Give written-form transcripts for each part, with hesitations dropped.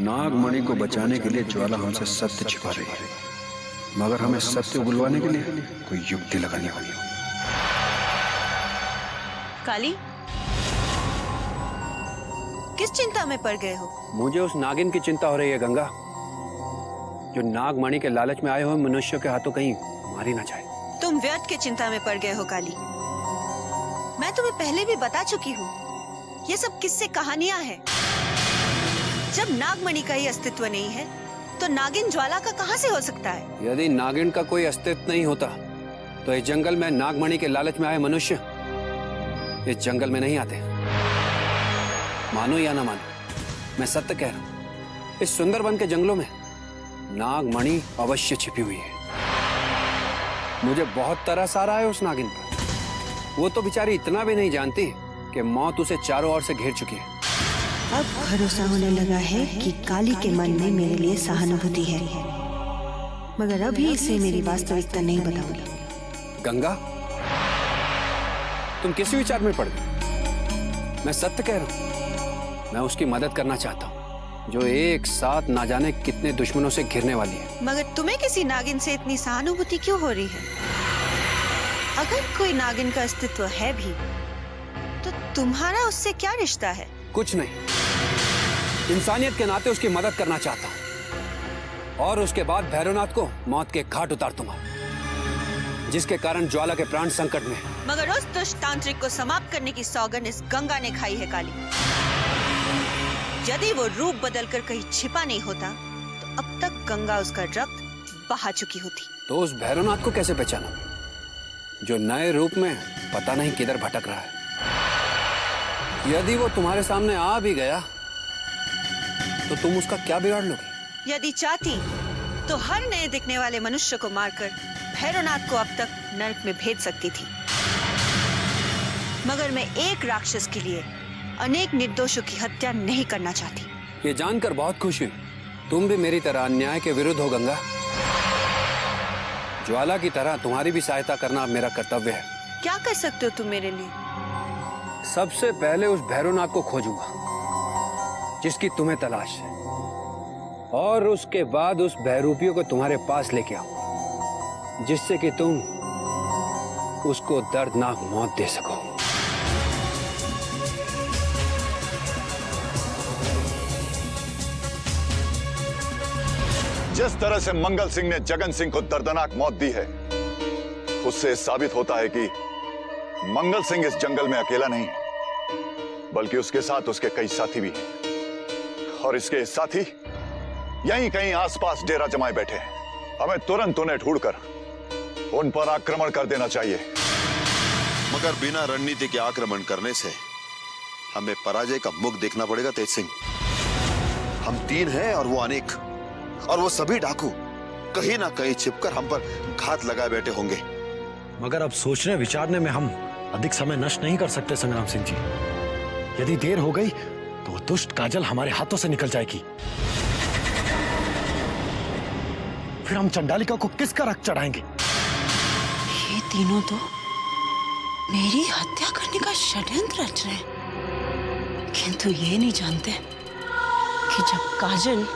नागमणि को बचाने के लिए ज्वाला हमसे सत्य छिपा रही है, मगर हमें सत्य बुलवाने के लिए कोई युक्ति लगानी होगी। काली, किस चिंता में पड़ गए हो? मुझे उस नागिन की चिंता हो रही है गंगा, जो नागमणि के लालच में आए हुए मनुष्यों के हाथों कहीं मारी ना जाए। तुम व्यर्थ के चिंता में पड़ गए हो काली। मैं तुम्हें पहले भी बता चुकी हूँ, ये सब किस्से कहानियां हैं। जब नागमणि का ही अस्तित्व नहीं है तो नागिन ज्वाला का कहां से हो सकता है? यदि नागिन का कोई अस्तित्व नहीं होता तो इस जंगल में नागमणि के लालच में आए मनुष्य इस जंगल में नहीं आते। मानो या ना मानो, मैं सत्य कह रहा हूं, इस सुंदरबन के जंगलों में नागमणि अवश्य छिपी हुई है। मुझे बहुत तरस आ रहा है उस नागिन पर। वो तो बेचारी इतना भी नहीं जानती कि मौत उसे चारों ओर से घेर चुकी है। अब भरोसा होने लगा है कि काली के मन में मेरे लिए सहानुभूति है, मगर अभी इसे मेरी वास्तविकता नहीं बताऊंगी। गंगा, तुम किस विचार में पड़ गई? मैं सत्य कह रहा हूं, मैं उसकी मदद करना चाहता हूं, जो एक साथ ना जाने कितने दुश्मनों से घिरने वाली है। मगर तुम्हें किसी नागिन से इतनी सहानुभूति क्यों हो रही है? अगर कोई नागिन का अस्तित्व है भी तो तुम्हारा उससे क्या रिश्ता है? कुछ नहीं, इंसानियत के नाते उसकी मदद करना चाहता हूं और उसके बाद भैरवनाथ को मौत के घाट उतार दूंगा, जिसके कारण ज्वाला के प्राण संकट में। मगर उस दुष्ट तांत्रिक को समाप्त करने की सौगंध इस गंगा ने खाई है काली। यदि वो रूप बदलकर कहीं छिपा नहीं होता तो अब तक गंगा उसका रक्त बहा चुकी होती। तो उस भैरवनाथ को कैसे पहचाना, जो नए रूप में पता नहीं किधर भटक रहा है? यदि वो तुम्हारे सामने आ भी गया तो तुम उसका क्या बिगाड़ लोगी? यदि चाहती तो हर नए दिखने वाले मनुष्य को मारकर भैरवनाथ को अब तक नरक में भेज सकती थी, मगर मैं एक राक्षस के लिए अनेक निर्दोषों की हत्या नहीं करना चाहती। ये जानकर बहुत खुश हुई, तुम भी मेरी तरह अन्याय के विरुद्ध हो गंगा। ज्वाला की तरह तुम्हारी भी सहायता करना अब मेरा कर्तव्य है। क्या कर सकते हो तुम मेरे लिए? सबसे पहले उस भैरवनाथ को खोजूंगा जिसकी तुम्हें तलाश है, और उसके बाद उस भैरूपियों को तुम्हारे पास लेके आऊंगा, जिससे कि तुम उसको दर्दनाक मौत दे सको। जिस तरह से मंगल सिंह ने जगन सिंह को दर्दनाक मौत दी है, उससे साबित होता है कि मंगल सिंह इस जंगल में अकेला नहीं है, बल्कि उसके साथ उसके कई साथी भी हैं, और इसके साथी यहीं कहीं आसपास डेरा जमाए बैठे हैं। हमें तुरंत उन्हें ढूंढकर उन पर आक्रमण कर देना चाहिए। मगर बिना रणनीति के आक्रमण करने से हमें पराजय का मुख देखना पड़ेगा तेज सिंह। हम 3 हैं और वो अनेक, और वो सभी डाकू कहीं ना कहीं छिपकर हम पर घात लगाए बैठे होंगे। मगर अब सोचने विचारने में हम अधिक समय नष्ट नहीं कर सकते संग्राम सिंह जी। यदि देर हो गई तो वो दुष्ट काजल हमारे हाथों से निकल जाएगी, फिर हम चंडालिका को किसका रक्त चढ़ाएंगे? ये तीनों तो मेरी हत्या करने का षड्यंत्र रच रहे हैं, किंतु ये नहीं जानते कि जब काजल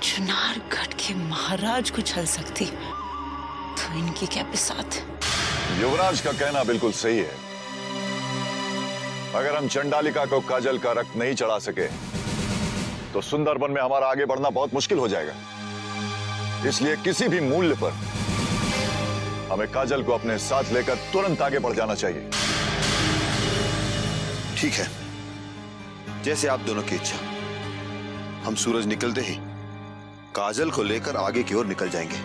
चुनारगढ़ के महाराज को छल सकती तो इनकी क्या बिसात। युवराज का कहना बिल्कुल सही है। अगर हम चंडालिका को काजल का रक्त नहीं चढ़ा सके तो सुंदरबन में हमारा आगे बढ़ना बहुत मुश्किल हो जाएगा। इसलिए किसी भी मूल्य पर हमें काजल को अपने साथ लेकर तुरंत आगे बढ़ जाना चाहिए। ठीक है, जैसे आप दोनों की इच्छा। हम सूरज निकलते ही काजल को लेकर आगे की ओर निकल जाएंगे।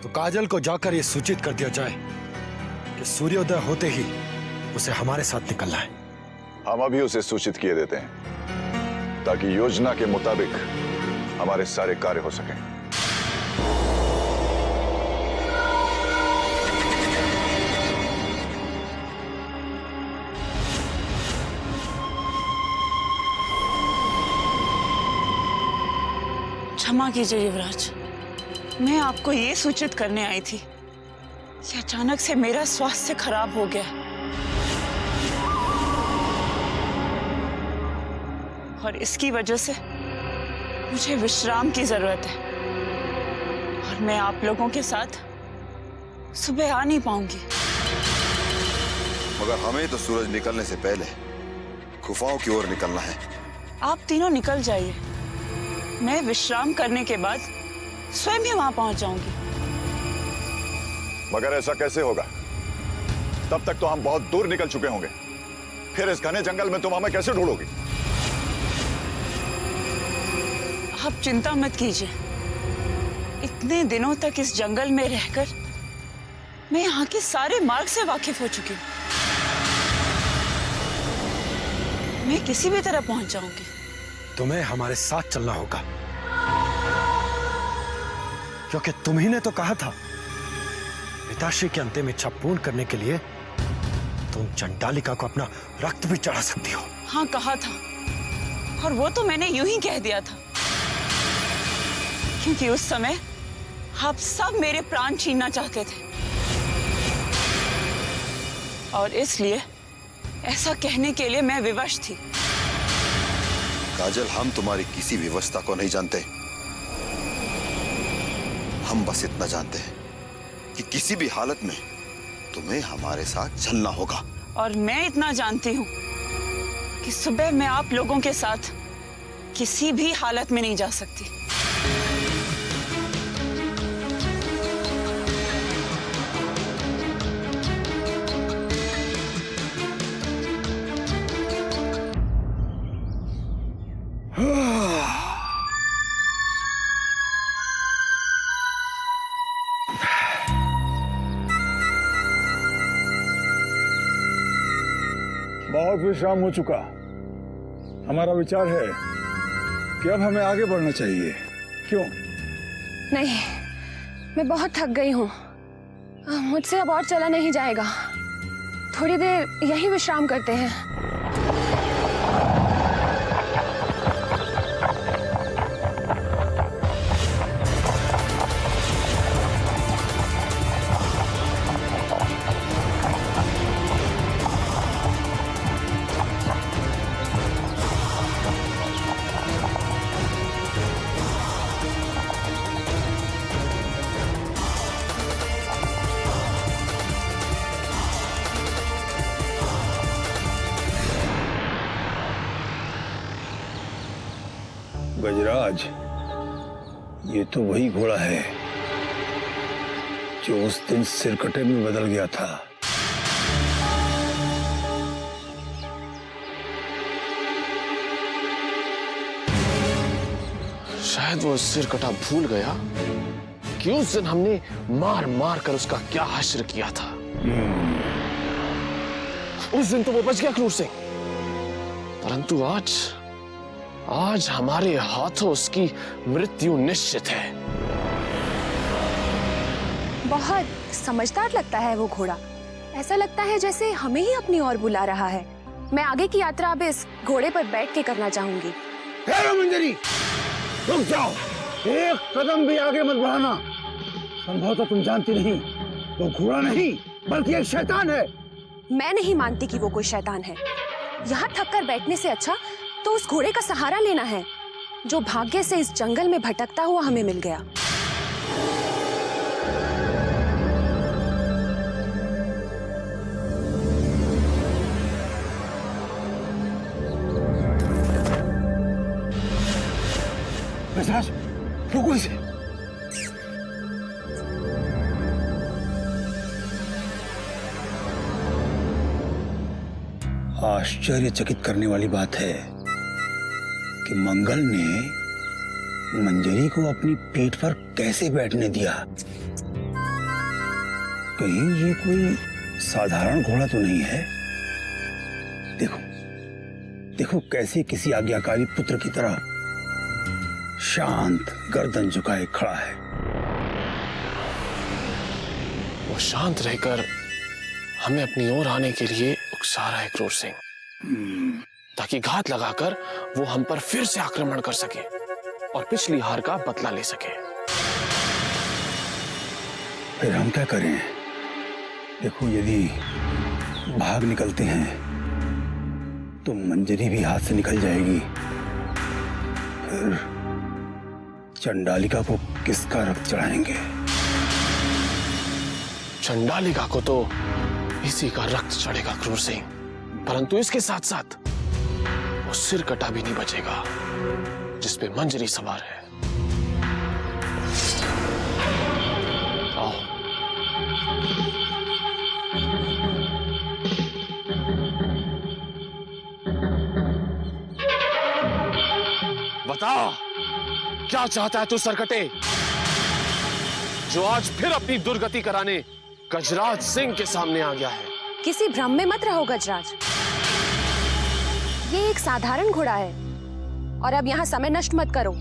तो काजल को जाकर यह सूचित कर दिया जाए कि सूर्योदय होते ही उसे हमारे साथ निकलना है। हम अभी उसे सूचित किए देते हैं ताकि योजना के मुताबिक हमारे सारे कार्य हो सकें। क्षमा कीजिए युवराज, मैं आपको ये सूचित करने आई थी कि अचानक से मेरा स्वास्थ्य खराब हो गया। और इसकी वजह से मुझे विश्राम की जरूरत है और मैं आप लोगों के साथ सुबह आ नहीं पाऊंगी। मगर हमें तो सूरज निकलने से पहले गुफाओं की ओर निकलना है। आप तीनों निकल जाइए, मैं विश्राम करने के बाद स्वयं ही वहां पहुंच जाऊंगी। मगर ऐसा कैसे होगा? तब तक तो हम बहुत दूर निकल चुके होंगे। फिर इस घने जंगल में तुम हमें कैसे ढूंढोगी? आप चिंता मत कीजिए, इतने दिनों तक इस जंगल में रहकर मैं यहाँ के सारे मार्ग से वाकिफ हो चुकी हूँ। मैं किसी भी तरह पहुंच जाऊंगी। तुम्हें हमारे साथ चलना होगा, क्योंकि तुम ही ने तो कहा था पिताश्री की अंतिम इच्छा पूर्ण करने के लिए तुम चंडालिका को अपना रक्त भी चढ़ा सकती हो। हाँ कहा था, और वो तो मैंने यूं ही कह दिया था, क्योंकि उस समय आप सब मेरे प्राण छीनना चाहते थे और इसलिए ऐसा कहने के लिए मैं विवश थी। काजल, हम तुम्हारी किसी व्यवस्था को नहीं जानते। हम बस इतना जानते हैं कि किसी भी हालत में तुम्हें हमारे साथ चलना होगा। और मैं इतना जानती हूं कि सुबह मैं आप लोगों के साथ किसी भी हालत में नहीं जा सकती। बहुत विश्राम हो चुका। हमारा विचार है कि अब हमें आगे बढ़ना चाहिए। क्यों? नहीं, मैं बहुत थक गई हूँ, मुझसे अब और चला नहीं जाएगा। थोड़ी देर यहीं विश्राम करते हैं। गजराज, ये तो वही घोड़ा है जो उस दिन सिरकटे में बदल गया था। शायद वो सिरकटा भूल गया कि उस दिन हमने मार मार कर उसका क्या हश्र किया था। उस दिन तो वो बच गया क्रूर सिंह, परंतु आज हमारे हाथों उसकी मृत्यु निश्चित है। बहुत समझदार लगता है वो घोड़ा। ऐसा लगता है जैसे हमें ही अपनी ओर बुला रहा है। मैं आगे की यात्रा अब इस घोड़े पर बैठ के करना चाहूंगी। मंजरी, रुक जाओ, एक कदम भी आगे मत बढ़ाना। संभवतः तुम जानती नहीं, वो घोड़ा नहीं बल्कि एक शैतान है। मैं नहीं मानती कि वो कोई शैतान है। यहाँ थक कर बैठने से अच्छा तो उस घोड़े का सहारा लेना है जो भाग्य से इस जंगल में भटकता हुआ हमें मिल गया। गजराज, रोको इसे। आश्चर्यचकित करने वाली बात है कि मंगल ने मंजरी को अपनी पीठ पर कैसे बैठने दिया। कहीं ये कोई साधारण घोड़ा तो नहीं है। देखो देखो कैसे किसी आज्ञाकारी पुत्र की तरह शांत गर्दन झुकाए खड़ा है। वो शांत रहकर हमें अपनी ओर आने के लिए उकसा रहा है क्रूर सिंह, ताकि घात लगाकर वो हम पर फिर से आक्रमण कर सके और पिछली हार का बदला ले सके। फिर हम क्या करें? देखो, यदि भाग निकलते हैं तो मंजरी भी हाथ से निकल जाएगी फिर चंडालिका को किसका रक्त चढ़ाएंगे? चंडालिका को तो इसी का रक्त चढ़ेगा क्रूर सिंह, परंतु इसके साथ साथ वो सिर कटा भी नहीं बचेगा जिसपे मंजरी सवार है। आओ। बता, क्या चाहता है तू सरकटे, जो आज फिर अपनी दुर्गति कराने गजराज सिंह के सामने आ गया है? किसी भ्रम में मत रहो गजराज, ये एक साधारण घोड़ा है और अब यहाँ समय नष्ट मत करो।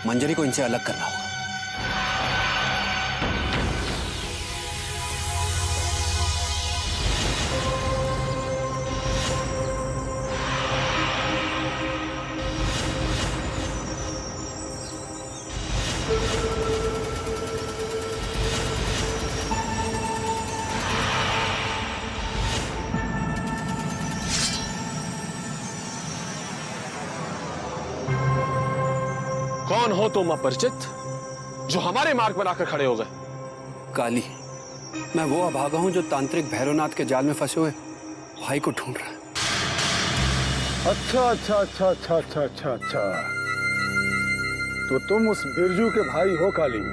मंजरी को इनसे अलग करना होगा। कौन हो तुम अपरिचित, जो हमारे मार्ग पर आकर खड़े हो गए? काली, मैं वो अभागा हूं जो तांत्रिक भैरवनाथ के जाल में फंसे हुए भाई को ढूंढ रहा है। अच्छा अच्छा अच्छा अच्छा अच्छा अच्छा अच्छा, तो तुम उस बिरजू के भाई हो काली?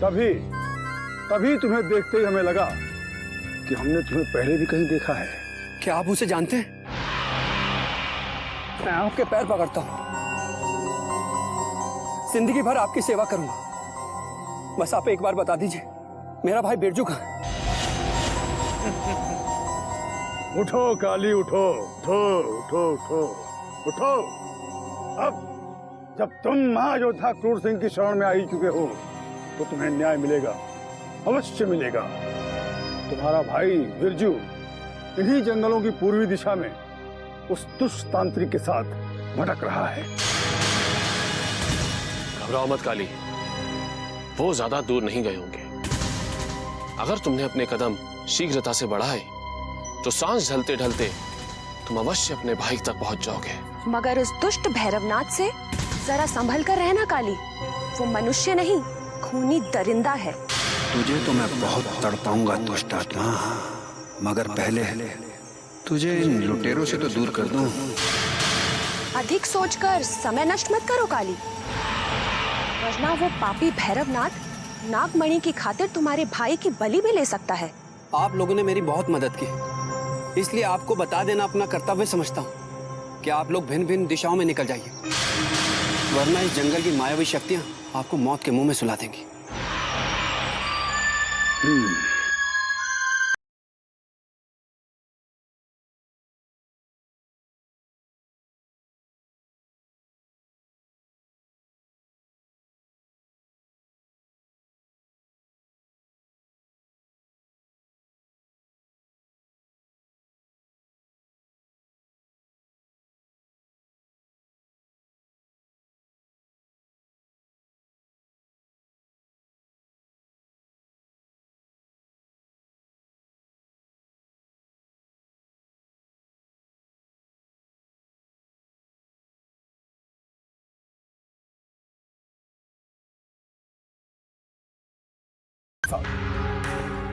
तभी तभी तुम्हें देखते ही हमें लगा कि हमने तुम्हें पहले भी कहीं देखा है। क्या आप उसे जानते हैं? मैं आपके पैर पकड़ता हूं, जिंदगी भर आपकी सेवा करूंगा, बस आप एक बार बता दीजिए मेरा भाई बिरजू कहाँ है? उठो काली, उठो उठो उठो उठो उठो। अब जब तुम महायोद्धा क्रूर सिंह की शरण में आ ही चुके हो तो तुम्हें न्याय मिलेगा, अवश्य मिलेगा। तुम्हारा भाई बिरजू इन्हीं जंगलों की पूर्वी दिशा में उस दुष्ट तांत्रिक के साथ भटक रहा है। घबराओ मत काली, वो ज्यादा दूर नहीं गए होंगे। अगर तुमने अपने कदम शीघ्रता से बढ़ाए तो सांझ ढलते ढलते तुम अवश्य अपने भाई तक पहुंच जाओगे। मगर उस दुष्ट भैरवनाथ से जरा संभल कर रहना काली, वो मनुष्य नहीं खूनी दरिंदा है। तुझे तो मैं बहुत तड़पाऊंगा दुष्ट आत्मा, मगर पहले तुझे इन लुटेरों से तो दूर कर दूं। अधिक सोचकर समय नष्ट मत करो काली, वरना वो पापी भैरवनाथ नागमणि की खातिर तुम्हारे भाई की बलि भी ले सकता है। आप लोगों ने मेरी बहुत मदद की, इसलिए आपको बता देना अपना कर्तव्य समझता हूँ कि आप लोग भिन्न भिन्न दिशाओं में निकल जाइए, वरना इस जंगल की मायावी शक्तियां आपको मौत के मुंह में सुला देंगी।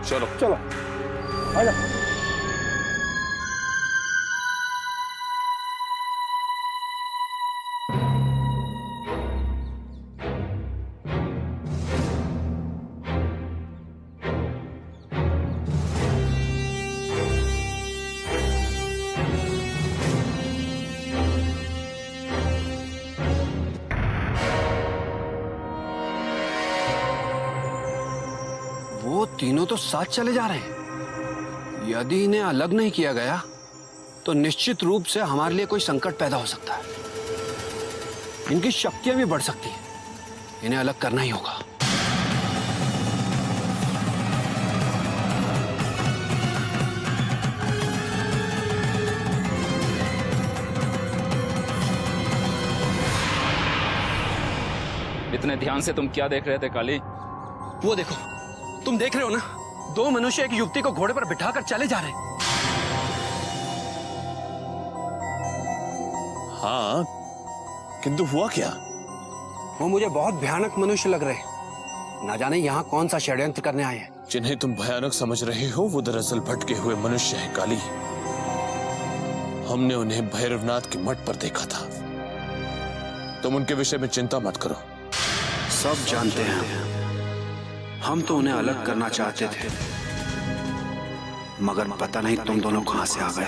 चलो चलो आजा। वो तीनों तो साथ चले जा रहे हैं। यदि इन्हें अलग नहीं किया गया तो निश्चित रूप से हमारे लिए कोई संकट पैदा हो सकता है। इनकी शक्तियां भी बढ़ सकती हैं। इन्हें अलग करना ही होगा। इतने ध्यान से तुम क्या देख रहे थे काली? वो देखो, तुम देख रहे हो ना, दो मनुष्य एक युवती को घोड़े पर बिठाकर चले जा रहे हैं। हाँ, किंतु हुआ क्या? वो मुझे बहुत भयानक मनुष्य लग रहे हैं। ना जाने यहाँ कौन सा षड्यंत्र करने आए हैं। जिन्हें तुम भयानक समझ रहे हो वो दरअसल भटके हुए मनुष्य हैं काली। हमने उन्हें भैरवनाथ के मठ पर देखा था। तुम उनके विषय में चिंता मत करो। सब जानते हैं, हम तो उन्हें अलग करना चाहते थे, मगर पता नहीं तुम दोनों कहां से आ गए।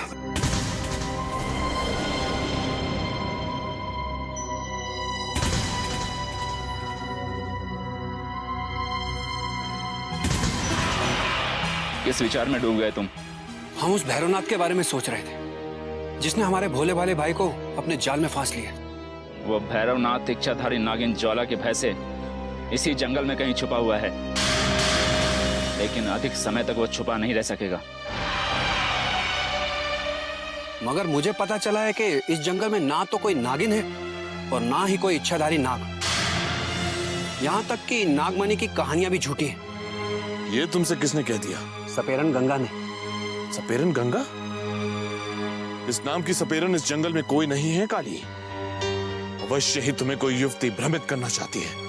किस विचार में डूब गए तुम? हम उस भैरवनाथ के बारे में सोच रहे थे, जिसने हमारे भोले भाले भाई को अपने जाल में फांस लिया। वो भैरवनाथ इच्छाधारी नागिन ज्वाला के भय से इसी जंगल में कहीं छुपा हुआ है, लेकिन अधिक समय तक वो छुपा नहीं रह सकेगा। मगर मुझे पता चला है कि इस जंगल में ना तो कोई नागिन है और ना ही कोई इच्छाधारी नाग। यहाँ तक कि नागमणि की कहानियां भी झूठी हैं। ये तुमसे किसने कह दिया? सपेरन गंगा ने। सपेरन गंगा? इस नाम की सपेरन इस जंगल में कोई नहीं है काली। अवश्य ही तुम्हें कोई युवती भ्रमित करना चाहती है।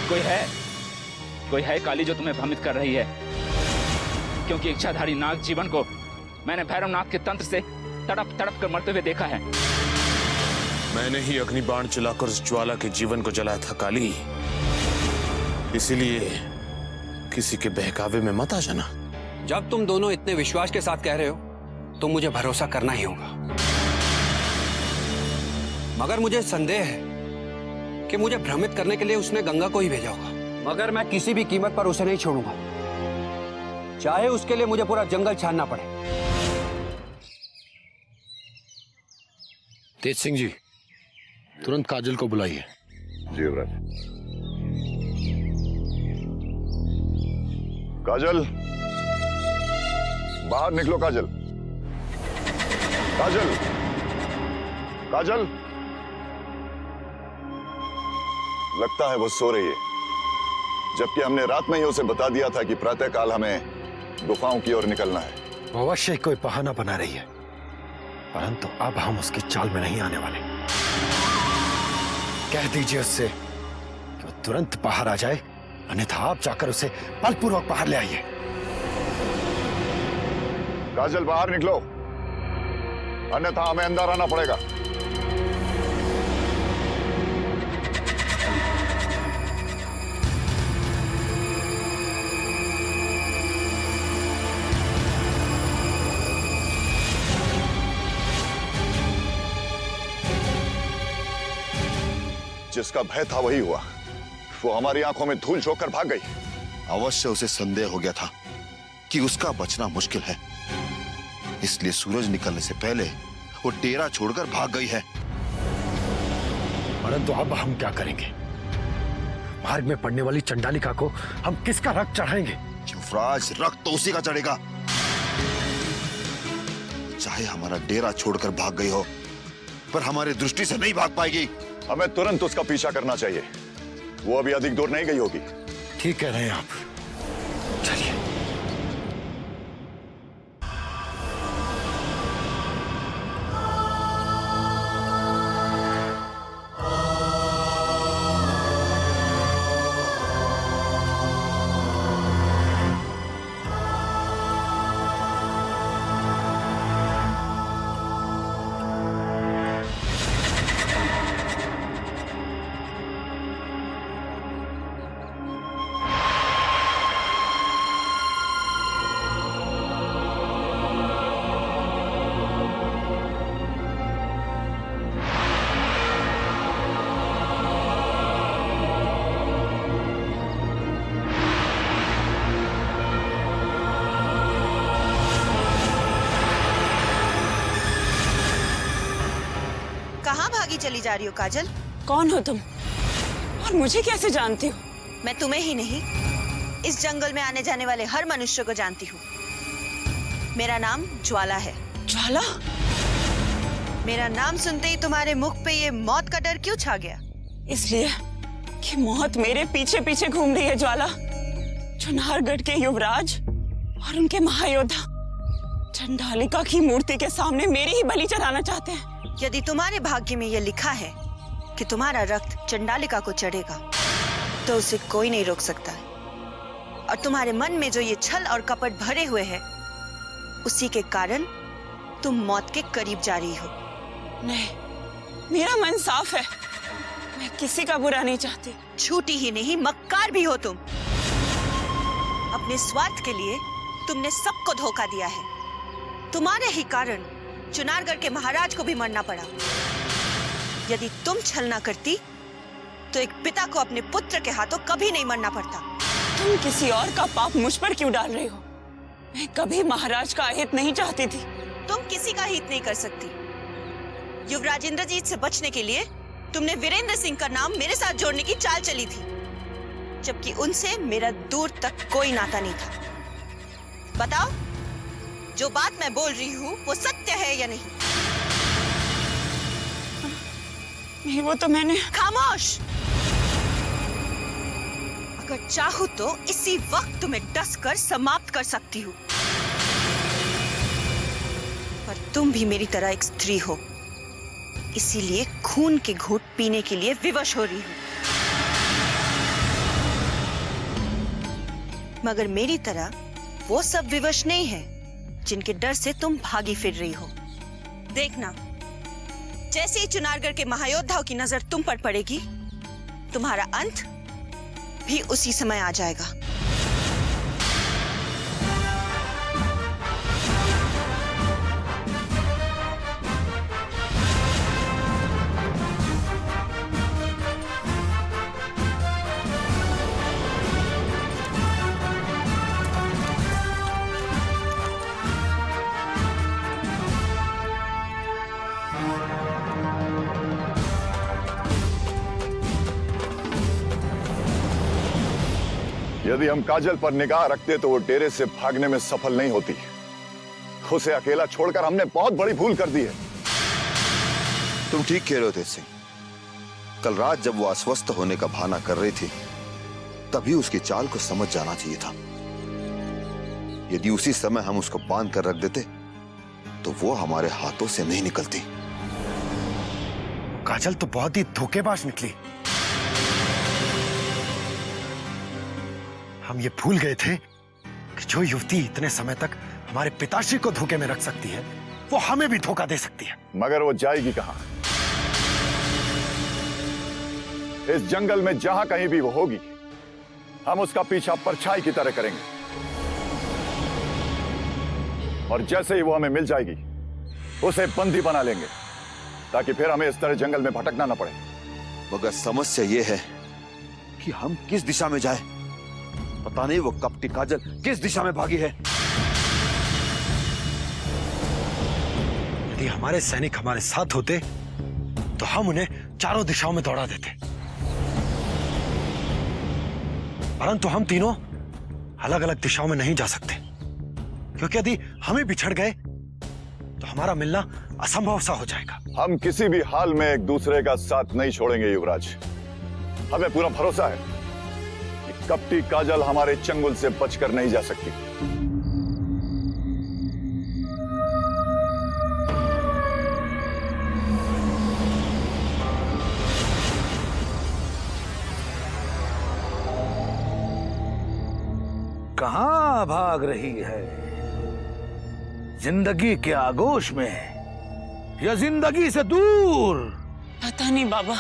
कोई है काली जो तुम्हें भ्रमित कर रही है, क्योंकि इच्छाधारी नाग जीवन को मैंने भैरवनाथ के तंत्र से तड़प तड़प कर मरते हुए देखा है। मैंने ही अग्निबाण चलाकर उस ज्वाला के जीवन को जलाया था काली। इसीलिए किसी के बहकावे में मत आ जाना। जब तुम दोनों इतने विश्वास के साथ कह रहे हो तो मुझे भरोसा करना ही होगा। मगर मुझे संदेह है कि मुझे भ्रमित करने के लिए उसने गंगा को ही भेजा होगा। मगर मैं किसी भी कीमत पर उसे नहीं छोड़ूंगा, चाहे उसके लिए मुझे पूरा जंगल छानना पड़े। तेज सिंह जी, तुरंत काजल को बुलाइए। जी युवराज। काजल, बाहर निकलो। काजल, काजल, काजल। लगता है वो सो रही है, जबकि हमने रात में ही उसे बता दिया था कि प्रातःकाल हमें गुफाओं की ओर निकलना है। वो अवश्य कोई बहाना बना रही है, परंतु अब हम उसकी चाल में नहीं आने वाले। कह दीजिए उससे कि वो तुरंत बाहर आ जाए, अन्यथा आप जाकर उसे बलपूर्वक बाहर ले आइए। काजल, बाहर निकलो, अन्यथा हमें अंदर आना पड़ेगा। जिसका भय था वही हुआ। वो हमारी आंखों में धूल झोंक कर भाग गई। अवश्य उसे संदेह हो गया था कि उसका बचना मुश्किल है, इसलिए सूरज निकलने से पहले वो डेरा छोड़कर भाग गई है। परंतु अब हम क्या करेंगे? मार्ग में पड़ने वाली चंडालिका को हम किसका रक्त चढ़ाएंगे? युवराज, रक्त तो उसी का चढ़ेगा। चाहे हमारा डेरा छोड़कर भाग गई हो, पर हमारी दृष्टि से नहीं भाग पाएगी। हमें तुरंत उसका पीछा करना चाहिए। वो अभी अधिक दूर नहीं गई होगी। ठीक कह रहे हैं आप, चलिए। चली जा रही हो काजल? कौन हो तुम और मुझे कैसे जानती हो? मैं तुम्हें ही नहीं, इस जंगल में आने जाने वाले हर मनुष्य को जानती हूँ। मेरा नाम ज्वाला है। ज्वाला? मेरा नाम सुनते ही तुम्हारे मुख पे ये मौत का डर क्यों छा गया? इसलिए कि मौत मेरे पीछे पीछे घूम रही है ज्वाला। चुनारगढ़ के युवराज और उनके महायोद्धा चंडालिका की मूर्ति के सामने मेरी ही बलि चढ़ाना चाहते हैं। यदि तुम्हारे भाग्य में यह लिखा है कि तुम्हारा रक्त चंडालिका को चढ़ेगा, तो उसे कोई नहीं रोक सकता। और तुम्हारे मन में जो ये छल और कपट भरे हुए हैं, उसी के कारण तुम मौत के करीब जा रही हो। नहीं, मेरा मन साफ है। मैं किसी का बुरा नहीं चाहती। झूठी ही नहीं, मक्कार भी हो तुम। अपने स्वार्थ के लिए तुमने सबको धोखा दिया है। तुम्हारे ही कारण चुनारगढ़ के महाराज को भी मरना पड़ा। यदि तुम छल ना करती, तो एक पिता को अपने पुत्र के हाथों कभी नहीं मरना पड़ता। तुम किसी और का पाप मुझ पर क्यों डाल रही हो? मैं कभी महाराज का अहित नहीं चाहती थी। तुम किसी का हित नहीं कर सकती। युवराज इंद्रजीत से बचने के लिए तुमने वीरेंद्र सिंह का नाम मेरे साथ जोड़ने की चाल चली थी, जबकि उनसे मेरा दूर तक कोई नाता नहीं था। बताओ, जो बात मैं बोल रही हूँ वो सत्य है या नहीं? नहीं, वो तो मैंने। खामोश! अगर चाहूँ तो इसी वक्त तुम्हें डस कर समाप्त कर सकती हूँ, पर तुम भी मेरी तरह एक स्त्री हो, इसीलिए खून के घूंट पीने के लिए विवश हो रही हूँ। मगर मेरी तरह वो सब विवश नहीं है जिनके डर से तुम भागी फिर रही हो। देखना, जैसे ही चुनारगढ़ के महायोद्धाओं की नजर तुम पर पड़ेगी, तुम्हारा अंत भी उसी समय आ जाएगा। यदि हम काजल पर निगाह रखते तो वो डेरे से भागने में सफल नहीं होती। उसे अकेला छोड़कर हमने बहुत बड़ी भूल कर दी है। तुम ठीक कह रहे हो तेज सिंह। कल रात जब वो अस्वस्थ होने का बहाना कर रही थी, तभी उसकी चाल को समझ जाना चाहिए था। यदि उसी समय हम उसको बांध कर रख देते, तो वो हमारे हाथों से नहीं निकलती। काजल तो बहुत ही धोखेबाज निकली। हम ये भूल गए थे कि जो युवती इतने समय तक हमारे पिताश्री को धोखे में रख सकती है, वो हमें भी धोखा दे सकती है। मगर वो जाएगी कहां? इस जंगल में जहां कहीं भी वो होगी, हम उसका पीछा परछाई की तरह करेंगे। और जैसे ही वो हमें मिल जाएगी, उसे बंदी बना लेंगे, ताकि फिर हमें इस तरह जंगल में भटकना न पड़े। मगर समस्या ये है कि हम किस दिशा में जाएं? पता नहीं वो कपटी काजल किस दिशा में भागी है। यदि हमारे सैनिक हमारे साथ होते, तो हम उन्हें चारों दिशाओं में दौड़ा देते। परंतु हम तीनों अलग अलग दिशाओं में नहीं जा सकते, क्योंकि यदि हम ही बिछड़ गए तो हमारा मिलना असंभव सा हो जाएगा। हम किसी भी हाल में एक दूसरे का साथ नहीं छोड़ेंगे युवराज। हमें पूरा भरोसा है कि कपटी काजल हमारे चंगुल से बचकर नहीं जा सकती। कहां भाग रही है? जिंदगी के आगोश में या जिंदगी से दूर? पता नहीं बाबा,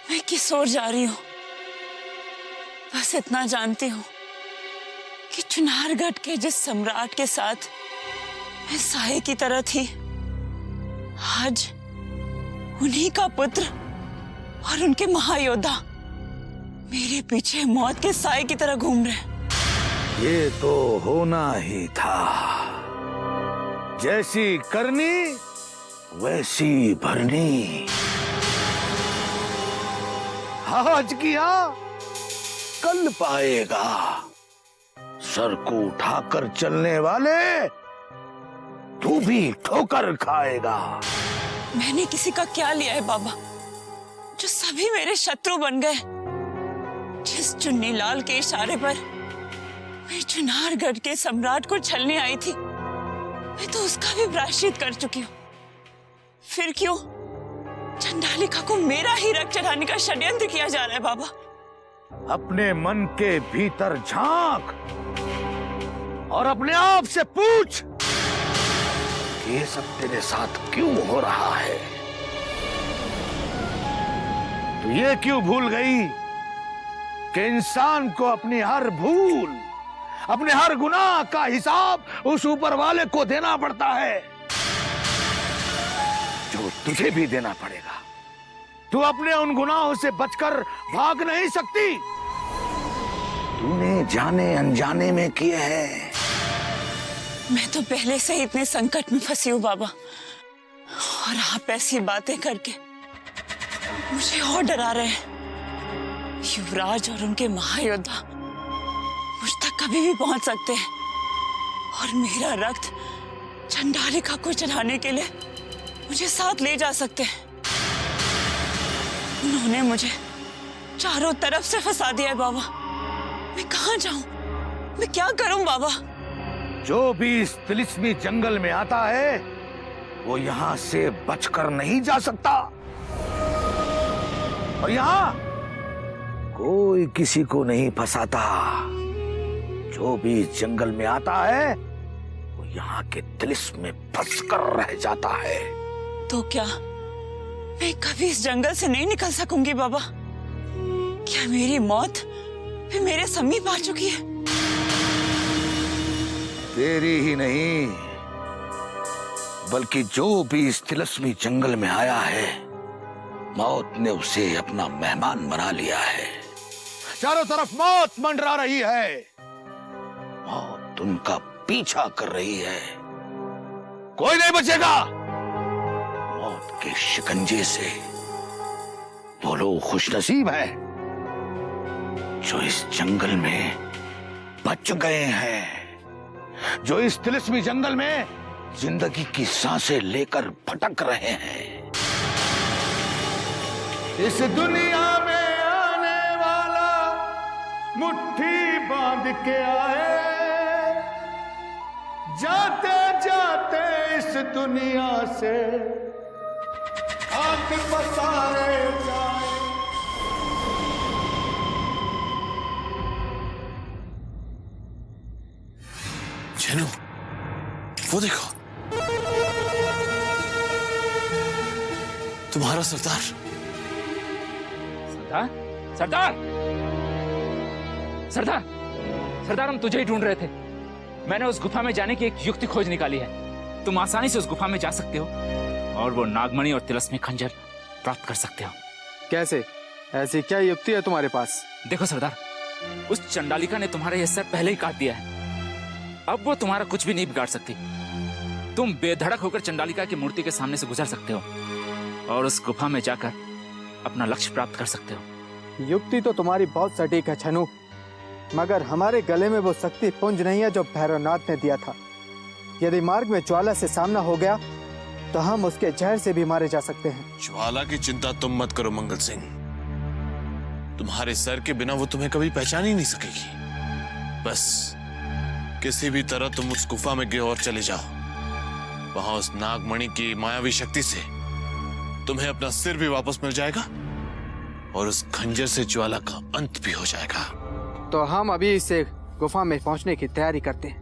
मैं किस ओर जा रही हूँ। बस इतना जानती हूँ कि चुनारगढ़ के जिस सम्राट के साथ मैं साये की तरह थी, आज उन्हीं का पुत्र और उनके महायोद्धा मेरे पीछे मौत के साये की तरह घूम रहे हैं। ये तो होना ही था। जैसी करनी वैसी भरनी आज किया कल पाएगा। सर को उठाकर चलने वाले तू भी ठोकर खाएगा। मैंने किसी का क्या लिया है बाबा, जो सभी मेरे शत्रु बन गए। जिस चुन्नी लाल के इशारे पर मैं चुनारगढ़ के सम्राट को छलने आई थी, मैं तो उसका भी प्रायश्चित कर चुकी हूँ। फिर क्यों चंडालिका को मेरा ही रक्त चढ़ाने का षड्यंत्र किया जा रहा है बाबा? अपने मन के भीतर झांक और अपने आप से पूछ कि ये सब तेरे साथ क्यों हो रहा है। तू ये क्यों भूल गई कि इंसान को अपनी हर भूल, अपने हर गुनाह का हिसाब उस ऊपर वाले को देना पड़ता है, जो तुझे भी देना पड़ेगा। तू अपने उन गुनाहों से बचकर भाग नहीं सकती। तूने जाने अनजाने में किए हैं। मैं तो पहले से ही इतने संकट में फंसी हूँ बाबा, और आप ऐसी बातें करके मुझे और डरा रहे हैं। युवराज और उनके महायोद्धा मुझ तक कभी भी पहुंच सकते हैं, और मेरा रक्त चंडालिका को चढ़ाने के लिए मुझे साथ ले जा सकते हैं। उन्होंने मुझे चारों तरफ से फंसा दिया है बाबा। मैं कहाँ जाऊं? मैं क्या करूं बाबा? जो भी इस तिलिस्मी जंगल में आता है वो यहां से बचकर नहीं जा सकता, और यहां कोई किसी को नहीं फंसाता। जो भी इस जंगल में आता है वो यहाँ के तिलिस्म में फंसकर रह जाता है। तो क्या मैं कभी इस जंगल से नहीं निकल सकूंगी बाबा? क्या मेरी मौत भी मेरे समीप आ चुकी है? तेरी ही नहीं, बल्कि जो भी इस तिलिस्मी जंगल में आया है, मौत ने उसे अपना मेहमान बना लिया है। चारों तरफ मौत मंडरा रही है, मौत उनका पीछा कर रही है। कोई नहीं बचेगा मौत के शिकंजे से। वो लोग खुशनसीब हैं जो इस जंगल में बच गए हैं, जो इस तिलिस्मी जंगल में जिंदगी की सांसें लेकर भटक रहे हैं। इस दुनिया में आने वाला मुट्ठी बांध के आए, जाते जाते इस दुनिया से आंख पसारे जाए। चलो वो देखो, तुम्हारा सरदार। सरदार, सरदार, सरदार, सरदार, हम तुझे ही ढूंढ रहे थे। मैंने उस गुफा में जाने की एक युक्ति खोज निकाली है। तुम आसानी से उस गुफा में जा सकते हो और वो नागमणि और तिलस्मी खंजर प्राप्त कर सकते हो। कैसे? ऐसी क्या युक्ति है तुम्हारे पास? देखो सरदार, उस चंडालिका ने तुम्हारा यह सर पहले ही काट दिया है। अब वो तुम्हारा कुछ भी नहीं बिगाड़ सकती। तुम बेधड़क होकर चंडालिका की मूर्ति के सामने से गुजर सकते हो और उस गुफा में जाकर अपना लक्ष्य प्राप्त कर सकते हो। युक्ति तो तुम्हारी बहुत सटीक है छनु, मगर हमारे गले में वो शक्ति पुंज नहीं है जो भैरवनाथ ने दिया था। यदि मार्ग में ज्वाला से सामना हो गया तो हम उसके जहर से भी मारे जा सकते हैं। ज्वाला की चिंता तुम मत करो मंगल सिंह, तुम्हारे सर के बिना वो तुम्हें कभी पहचान ही नहीं सकेगी। बस किसी भी तरह तुम उस गुफा में गिरो और चले जाओ। वहां उस नागमणि की मायावी शक्ति से तुम्हें अपना सिर भी वापस मिल जाएगा और उस खंजर से ज्वाला का अंत भी हो जाएगा। तो हम अभी इसे गुफा में पहुंचने की तैयारी करते हैं।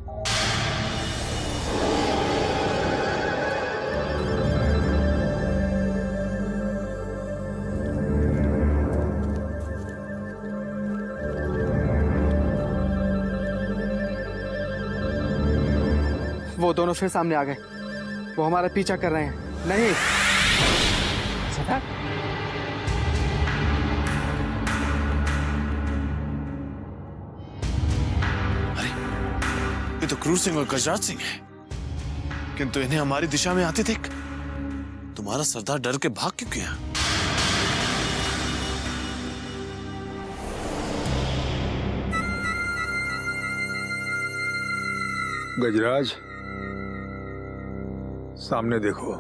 वो दोनों फिर सामने आ गए। वो हमारा पीछा कर रहे हैं। नहीं सरदार, ये तो क्रूर सिंह और गजराज सिंह है, किंतु इन्हें हमारी दिशा में आते देख तुम्हारा सरदार डर के भाग क्यों गया? गजराज, सामने देखो।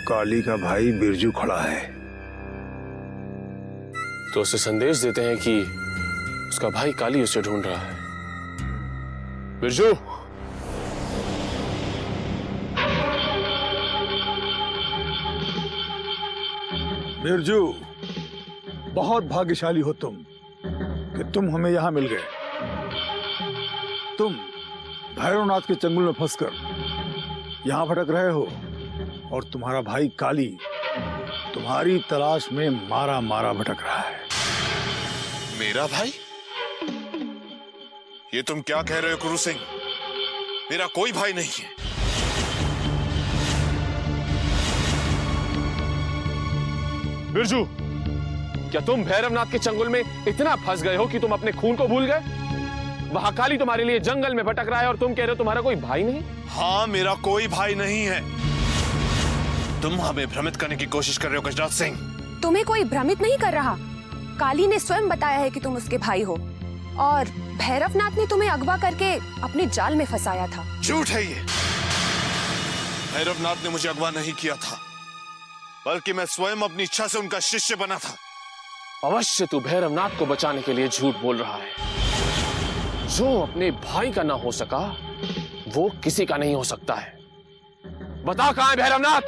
काली का भाई बिरजू खड़ा है। तो उसे संदेश देते हैं कि उसका भाई काली उसे ढूंढ रहा है। बिरजू, बिरजू, बहुत भाग्यशाली हो तुम कि तुम हमें यहां मिल गए। तुम भैरवनाथ के चंगुल में फंसकर यहां भटक रहे हो और तुम्हारा भाई काली तुम्हारी तलाश में मारा मारा भटक रहा है। मेरा भाई? ये तुम क्या कह रहे हो गुरु सिंह? मेरा कोई भाई नहीं है। बिरजू, क्या तुम भैरवनाथ के चंगुल में इतना फंस गए हो कि तुम अपने खून को भूल गए? वहां काली तुम्हारे लिए जंगल में भटक रहा है और तुम कह रहे हो तुम्हारा कोई भाई नहीं? हाँ, मेरा कोई भाई नहीं है। तुम हमें भ्रमित करने की कोशिश कर रहे हो गजराज सिंह। तुम्हें कोई भ्रमित नहीं कर रहा। काली ने स्वयं बताया है कि तुम उसके भाई हो और भैरवनाथ ने तुम्हें अगवा करके अपने जाल में फंसाया था। झूठ है ये। भैरवनाथ ने मुझे अगवा नहीं किया था, बल्कि मैं स्वयं अपनी इच्छा से उनका शिष्य बना था। अवश्य तू भैरवनाथ को बचाने के लिए झूठ बोल रहा है। जो अपने भाई का ना हो सका, वो किसी का नहीं हो सकता है। बता, कहां है भैरवनाथ?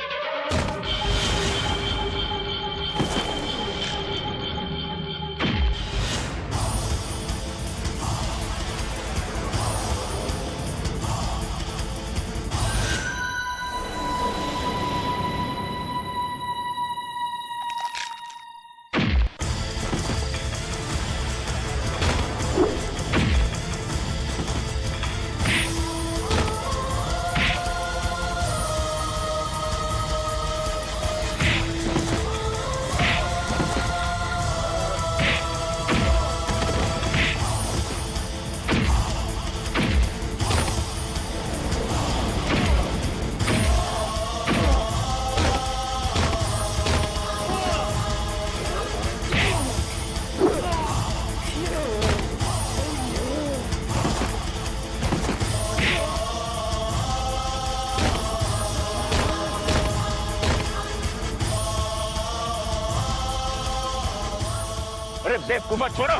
अरे बेवकूफा, छोड़ो।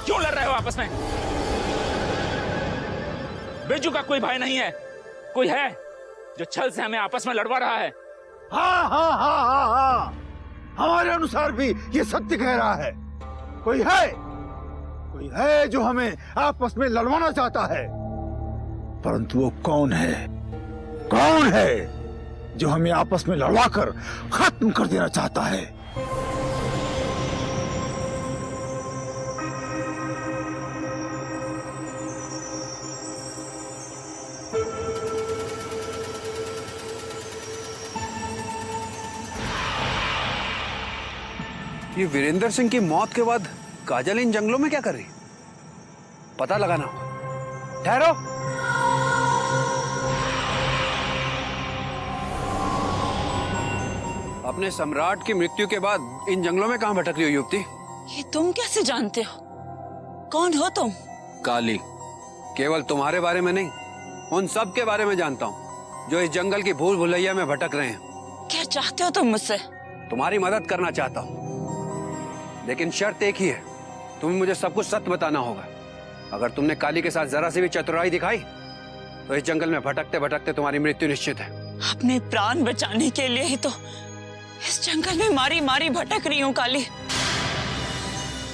क्यों लड़ रहे हो आपस में? बिरजू का कोई भाई नहीं है। कोई है जो छल से हमें आपस में लड़वा रहा है। हाँ हाँ हाँ हाँ हाँ, हमारे अनुसार भी ये सत्य कह रहा है। कोई है जो हमें आपस में लड़वाना चाहता है, परंतु वो कौन है? कौन है जो हमें आपस में लड़वा कर खत्म कर देना चाहता है? ये वीरेंद्र सिंह की मौत के बाद काजल इन जंगलों में क्या कर रही? पता लगाना होगा। ठहरो। अपने सम्राट की मृत्यु के बाद इन जंगलों में कहां भटक रही हो युवती? ये तुम कैसे जानते हो? कौन हो तुम? काली। केवल तुम्हारे बारे में नहीं, उन सब के बारे में जानता हूं जो इस जंगल की भूल भुलैया में भटक रहे हैं। क्या चाहते हो तुम मुझसे? तुम्हारी मदद करना चाहता हूं, लेकिन शर्त एक ही है, तुम्हें मुझे सब कुछ सत्य बताना होगा। अगर तुमने काली के साथ जरा सी भी चतुराई दिखाई तो इस जंगल में भटकते भटकते तुम्हारी मृत्यु निश्चित है। अपने प्राण बचाने के लिए ही तो इस जंगल में मारी मारी भटक रही हूँ काली।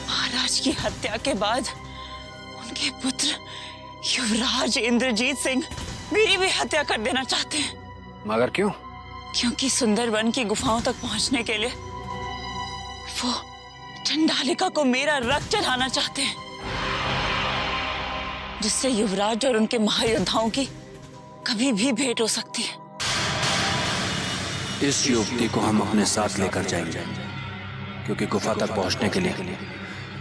महाराज की हत्या के बाद उनके पुत्र युवराज इंद्रजीत सिंह मेरी भी हत्या कर देना चाहते हैं। मगर क्यों? क्योंकि सुंदरवन की गुफाओं तक पहुंचने के लिए वो चंडालिका को मेरा रक्त चढ़ाना चाहते हैं, जिससे युवराज और उनके महायोद्धाओं की कभी भी भेंट हो सकती है। इस युवती को हम अपने साथ लेकर जाएंगे, क्योंकि गुफा तक पहुंचने के लिए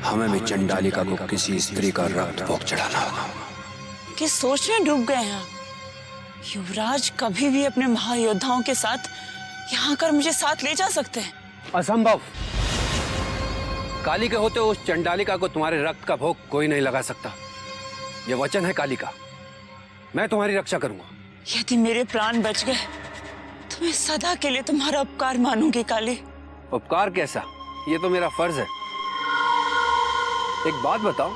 हमें भी चंडालिका को किसी स्त्री का रक्त भोग चढ़ाना होगा। किस सोच में डूब गए हैं? युवराज कभी भी अपने महायोद्धाओं के साथ यहाँ आकर मुझे साथ ले जा सकते हैं। असंभव। काली के होते उस चंडालिका को तुम्हारे रक्त का भोग कोई नहीं लगा सकता। यह वचन है काली का। मैं तुम्हारी रक्षा करूंगा। यदि मेरे प्राण बच गए तो मैं सदा के लिए तुम्हारा उपकार मानूंगी काली। उपकार कैसा? ये तो मेरा फर्ज है। एक बात बताओ,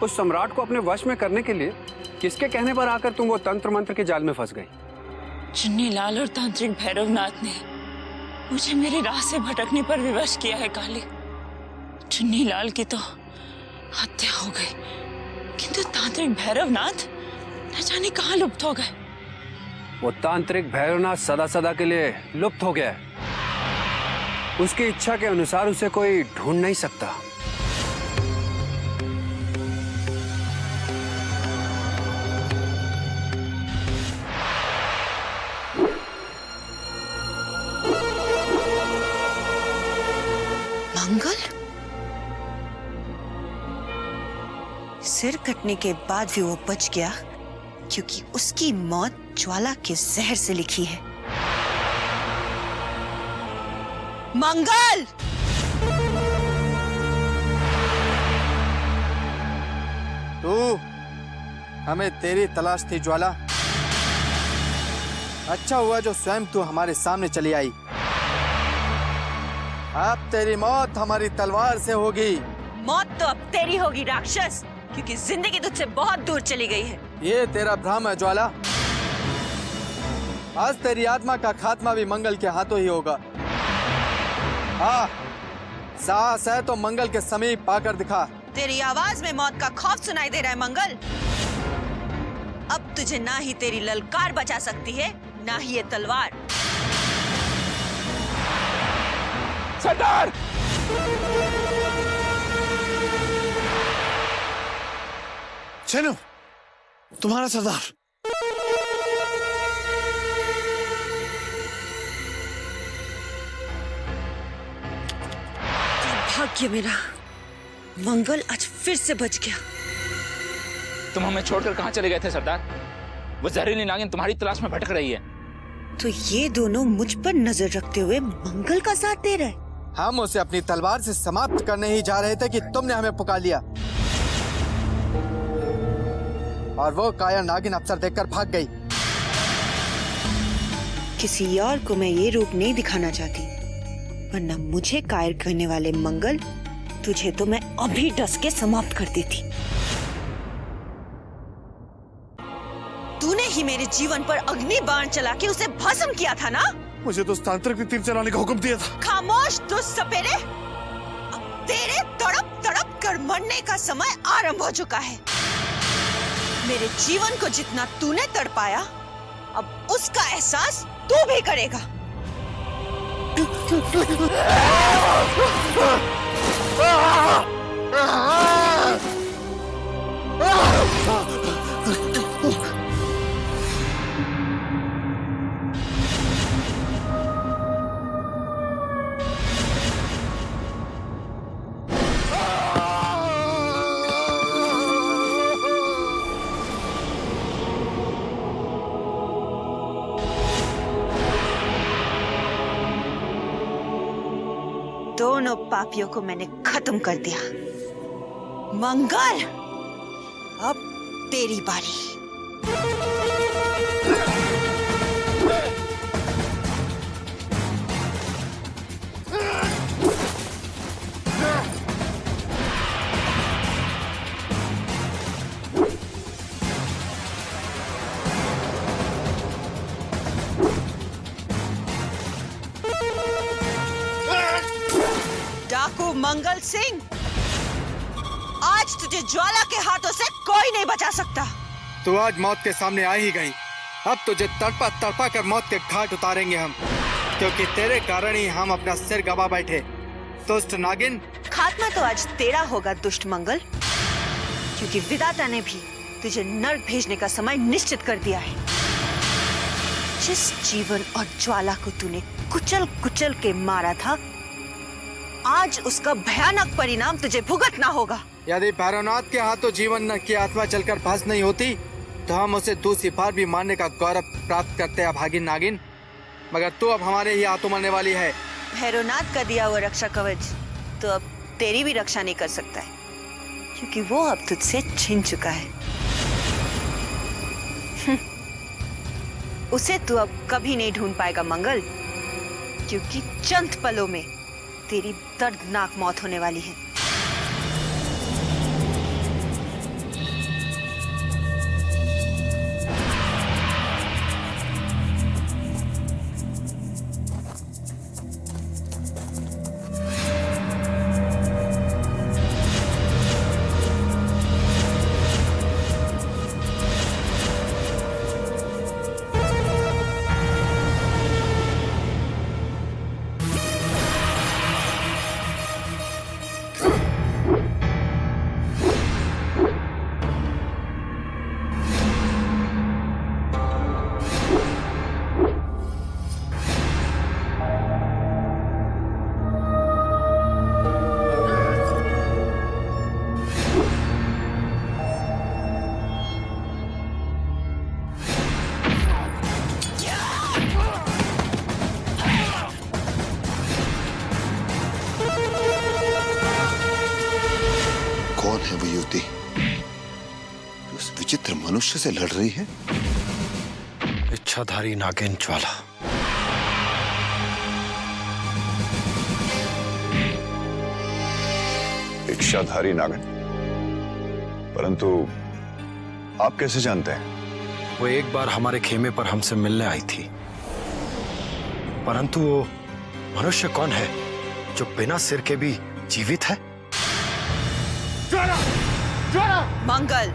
उस सम्राट को अपने वश में करने के लिए किसके कहने पर आकर तुम वो तंत्र मंत्र के जाल में फंस गई? चुन्नीलाल और तांत्रिक भैरवनाथ ने मुझे मेरी राह से भटकने पर विवश किया है काली। चुन्नीलाल की तो हत्या हो गई, किंतु तांत्रिक भैरवनाथ न जाने कहाँ लुप्त हो गए। वो तांत्रिक भैरवनाथ सदा सदा के लिए लुप्त हो गया है। उसकी इच्छा के अनुसार उसे कोई ढूंढ नहीं सकता। मंगल सिर कटने के बाद भी वो बच गया, क्योंकि उसकी मौत ज्वाला के जहर से लिखी है। मंगल! तू, हमें तेरी तलाश थी ज्वाला। अच्छा हुआ जो स्वयं तू हमारे सामने चली आई। अब तेरी मौत हमारी तलवार से होगी। मौत तो अब तेरी होगी राक्षस, क्योंकि जिंदगी तुझसे बहुत दूर चली गई है। ये तेरा भ्रम है ज्वाला। आज तेरी आत्मा का खात्मा भी मंगल के हाथों ही होगा। हाँ, साहस है तो मंगल के समीप आकर दिखा। तेरी आवाज में मौत का खौफ सुनाई दे रहा है मंगल। अब तुझे ना ही तेरी ललकार बचा सकती है, ना ही ये तलवार। सरदार! चलो, तुम्हारा सरदार। भाग्य मेरा, मंगल आज फिर से बच गया। तुम हमें छोड़कर कहाँ चले गए थे सरदार? वो जहरीली नागिन तुम्हारी तलाश में भटक रही है। तो ये दोनों मुझ पर नजर रखते हुए मंगल का साथ दे रहे। हम उसे अपनी तलवार से समाप्त करने ही जा रहे थे कि तुमने हमें पुकार लिया, और वो काया नागिन अफसर देखकर भाग गई। किसी और को मैं ये रूप नहीं दिखाना चाहती, वरना मुझे कायर करने वाले मंगल, तुझे तो मैं अभी डस के समाप्त कर देती। तूने ही मेरे जीवन पर अग्नि बाण चला के उसे भस्म किया था ना? मुझे तो तांत्रिक ने तीर चलाने का हुक्म दिया था। खामोश दुष्ट सपेरे, अब तेरे तड़प तड़प कर मरने का समय आरंभ हो चुका है। मेरे जीवन को जितना तूने तड़पाया, अब उसका एहसास तू भी करेगा। दोनों पापियों को मैंने खत्म कर दिया। मंगल, अब तेरी बारी। डाकू मंगल सिंह, आज तुझे ज्वाला के हाथों से कोई नहीं बचा सकता। तू आज मौत के सामने आ ही गई। अब तुझे तड़पा तड़पा कर मौत के घाट उतारेंगे हम, क्योंकि तेरे कारण ही हम अपना सिर गवा बैठे। दुष्ट नागिन, खात्मा तो आज तेरा होगा दुष्ट मंगल, क्योंकि विधाता ने भी तुझे नर्क भेजने का समय निश्चित कर दिया है। जिस जीवन और ज्वाला को तूने कुचल कुचल के मारा था, आज उसका भयानक परिणाम तुझे भुगतना होगा। यदि भैरवनाथ के हाथों जीवन की आत्मा जलकर भस्म नहीं होती, तो हम उसे दूसरी बार भी मारने का गौरव प्राप्त करते हैं अभागिन नागिन, मगर तू अब हमारे ही हाथों मरने वाली है। भैरवनाथ का दिया हुआ रक्षा कवच तो अब तेरी भी रक्षा नहीं कर सकता है, क्योंकि वो अब तुझसे छिन चुका है। उसे तू अब कभी नहीं ढूंढ पाएगा मंगल, क्योंकि चंद पलों में तेरी दर्दनाक मौत होने वाली है। कौन है वो युवती जो उस विचित्र मनुष्य से लड़ रही है? इच्छाधारी नागिन ज्वाला। इच्छाधारी नागिन? परंतु आप कैसे जानते हैं? वो एक बार हमारे खेमे पर हमसे मिलने आई थी, परंतु वो मनुष्य कौन है जो बिना सिर के भी जीवित है? ज्वाला! ज्वाला! मंगल!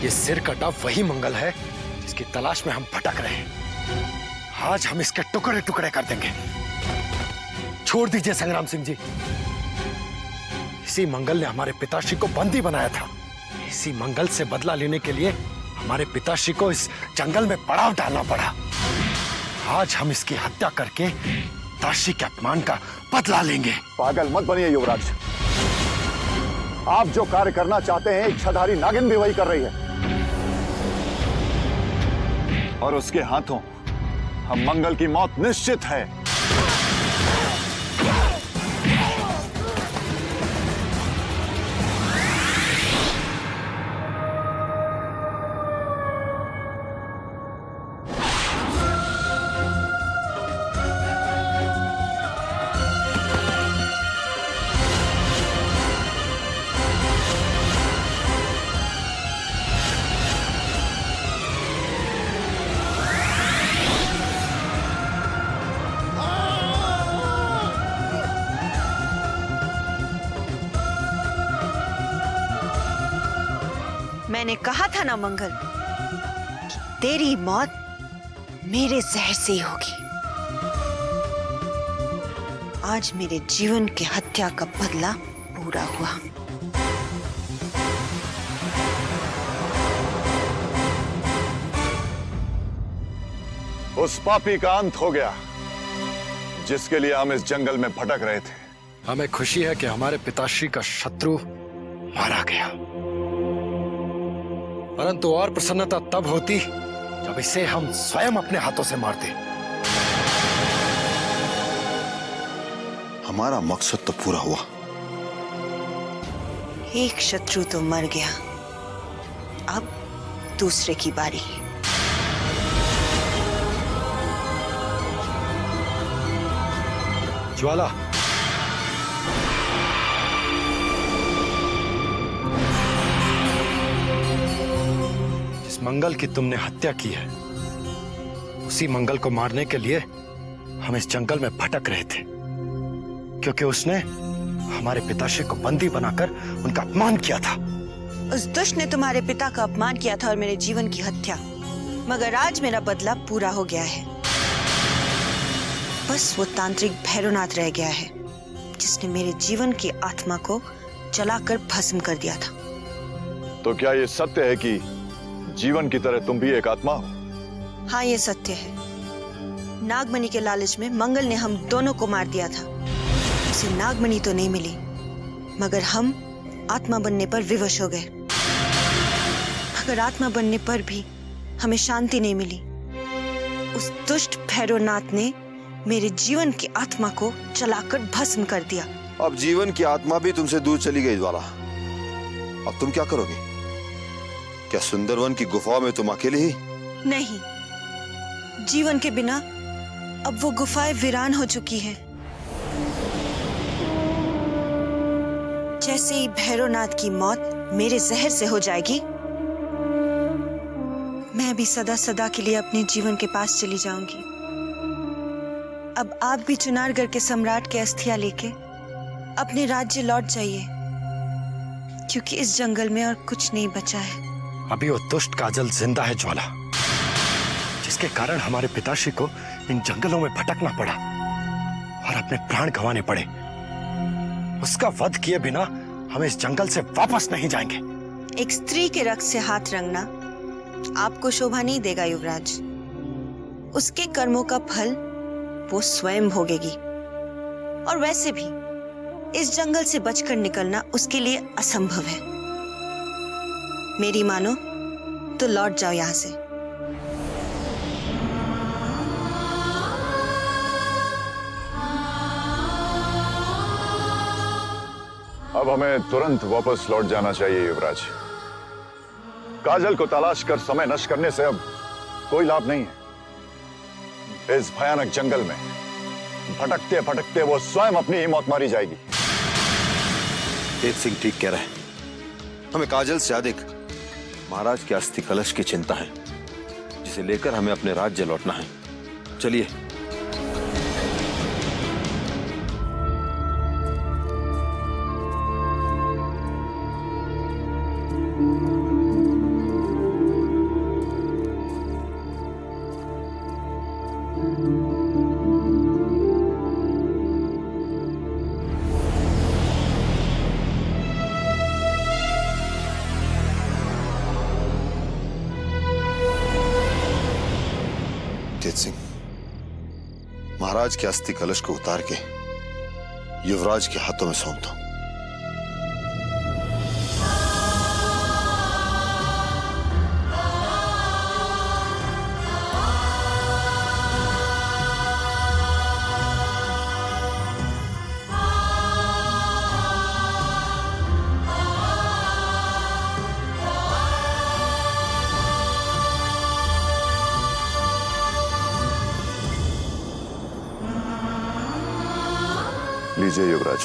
ये सिर कटा वही मंगल है जिसकी तलाश में हम भटक रहे हैं। आज हम इसके टुकड़े टुकड़े कर देंगे। छोड़ दीजिए संग्राम सिंह जी। इसी मंगल ने हमारे पिताश्री को बंदी बनाया था। इसी मंगल से बदला लेने के लिए हमारे पिताश्री को इस जंगल में पड़ाव डालना पड़ा। आज हम इसकी हत्या करके पिताश्री के अपमान का बदला लेंगे। पागल मत बनिए युवराज। आप जो कार्य करना चाहते हैं इच्छाधारी नागिन भी वही कर रही है, और उसके हाथों हम मंगल की मौत निश्चित है। मैंने कहा था ना मंगल कि तेरी मौत मेरे जहर से ही होगी। आज मेरे जीवन की हत्या का बदला पूरा हुआ। उस पापी का अंत हो गया जिसके लिए हम इस जंगल में भटक रहे थे। हमें खुशी है कि हमारे पिताश्री का शत्रु मारा गया, परंतु और प्रसन्नता तब होती जब इसे हम स्वयं अपने हाथों से मारते। हमारा मकसद तो पूरा हुआ। एक शत्रु तो मर गया, अब दूसरे की बारी। ज्वाला, मंगल की तुमने हत्या की है, उसी मंगल को मारने के लिए हम इस जंगल में भटक रहे थे, क्योंकि उसने हमारे पिताश्री को बंदी बनाकर उनका अपमान किया था। उस दुष्ट ने तुम्हारे पिता का अपमान किया था और मेरे जीवन की हत्या, मगर आज मेरा बदला पूरा हो गया है। बस वो तांत्रिक भैरवनाथ रह गया है जिसने मेरे जीवन की आत्मा को जलाकर भस्म कर दिया था। तो क्या ये सत्य है कि जीवन की तरह तुम भी एक आत्मा हो? हाँ, ये सत्य है। नागमणि के लालच में मंगल ने हम दोनों को मार दिया था। उसे नागमणि तो नहीं मिली, मगर हम आत्मा बनने पर विवश हो गए। मगर आत्मा बनने पर भी हमें शांति नहीं मिली। उस दुष्ट भैरवनाथ ने मेरे जीवन की आत्मा को जलाकर भस्म कर दिया। अब जीवन की आत्मा भी तुमसे दूर चली गई ज्वाला। अब तुम क्या करोगे? क्या सुंदरवन की गुफाओं में तुम अकेले ही? नहीं, जीवन के बिना अब वो गुफाएं वीरान हो चुकी है। जैसे ही भैरवनाथ की मौत मेरे जहर से हो जाएगी, मैं भी सदा सदा के लिए अपने जीवन के पास चली जाऊंगी। अब आप भी चुनारगढ़ के सम्राट के अस्थियां लेके अपने राज्य लौट जाइए, क्योंकि इस जंगल में और कुछ नहीं बचा है। अभी वो दुष्ट काजल जिंदा है ज्वाला, जिसके कारण हमारे पिताश्री को इन जंगलों में भटकना पड़ा और अपने प्राण गंवाने पड़े। उसका वध किए बिना हम इस जंगल से वापस नहीं जाएंगे। एक स्त्री के रक्त से हाथ रंगना आपको शोभा नहीं देगा युवराज। उसके कर्मों का फल वो स्वयं भोगेगी। और वैसे भी इस जंगल से बचकर निकलना उसके लिए असंभव है। मेरी मानो तो लौट जाओ यहां से। अब हमें तुरंत वापस लौट जाना चाहिए युवराज। काजल को तलाश कर समय नष्ट करने से अब कोई लाभ नहीं है। इस भयानक जंगल में भटकते भटकते वो स्वयं अपनी ही मौत मारी जाएगी। तेज सिंह ठीक कह रहे हैं। हमें काजल से अधिक महाराज के अस्थि कलश की चिंता है, जिसे लेकर हमें अपने राज्य लौटना है। चलिए। तेज सिंह, महाराज के अस्थि कलश को उतार के युवराज के हाथों में सौंप दो। लीजिए युवराज।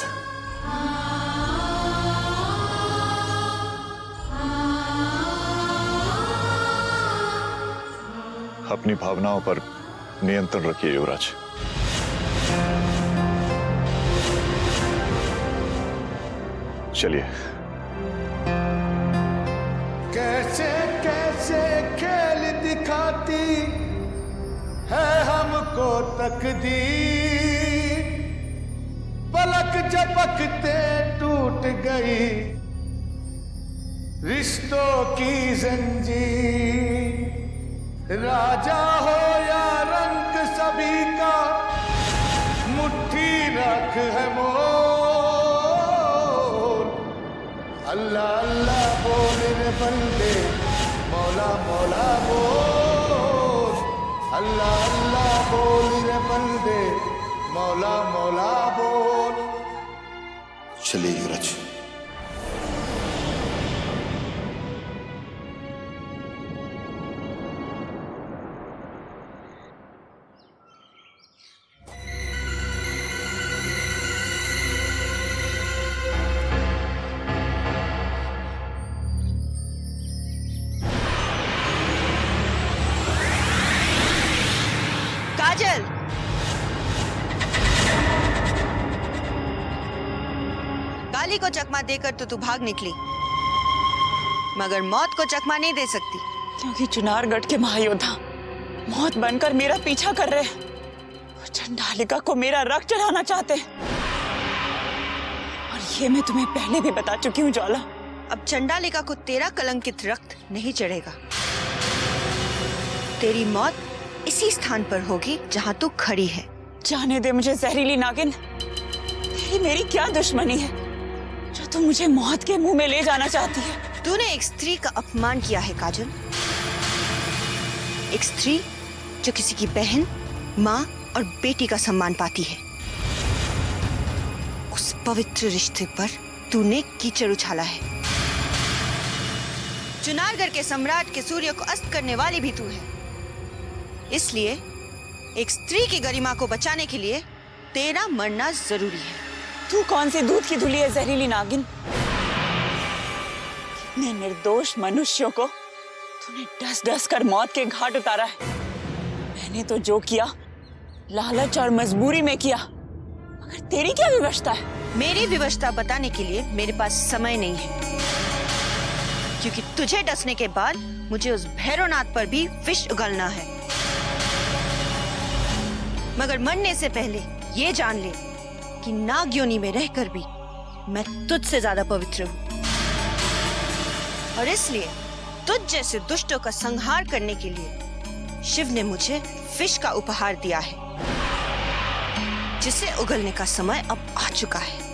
अपनी भावनाओं पर नियंत्रण रखिए युवराज। चलिए। कैसे कैसे खेल दिखाती है हमको तकदीर, पलक झपकते टूट गई रिश्तों की जंजीर। राजा हो या रंक सभी का मुट्ठी रख है मोल। अल्लाह अल्लाह बोल रे बंदे, मौला मौला बोल। अल्लाह अल्लाह बोल रे बंदे, मौला मौला बोल। चलिए युवराज। काजल, काली को चकमा देकर तो तू भाग निकली, मगर मौत को चकमा नहीं दे सकती। क्योंकि चुनारगढ़ के महायोद्धा मौत बनकर मेरा पीछा कर रहे हैं। चंडालिका को मेरा रक्त चढ़ाना चाहते हैं, और ये मैं तुम्हें पहले भी बता चुकी हूँ ज्वाला। अब चंडालिका को तेरा कलंकित रक्त नहीं चढ़ेगा। तेरी मौत इसी स्थान पर होगी जहाँ तू खड़ी है। जाने दे मुझे जहरीली नागिन। तेरी मेरी क्या दुश्मनी है जो तू मुझे मौत के मुंह में ले जाना चाहती है? तूने एक स्त्री का अपमान किया है काजल। एक स्त्री जो किसी की बहन, माँ और बेटी का सम्मान पाती है। उस पवित्र रिश्ते पर तूने कीचड़ उछाला है। चुनारगढ़ के सम्राट के सूर्य को अस्त करने वाली भी तू है। इसलिए एक स्त्री की गरिमा को बचाने के लिए तेरा मरना जरूरी है। तू कौन सी दूध की धुली है जहरीली नागिन? कितने निर्दोष मनुष्यों को तूने डस डस कर मौत के घाट उतारा है। मैंने तो जो किया लालच और मजबूरी में किया, मगर तेरी क्या विवशता है? मेरी विवशता बताने के लिए मेरे पास समय नहीं है, क्योंकि तुझे डसने के बाद मुझे उस भैरवनाथ पर भी विष उगलना है। मगर मरने से पहले ये जान ले कि नाग योनि में रहकर भी मैं तुझसे ज्यादा पवित्र हूँ, और इसलिए तुझ जैसे दुष्टों का संहार करने के लिए शिव ने मुझे विष का उपहार दिया है, जिसे उगलने का समय अब आ चुका है।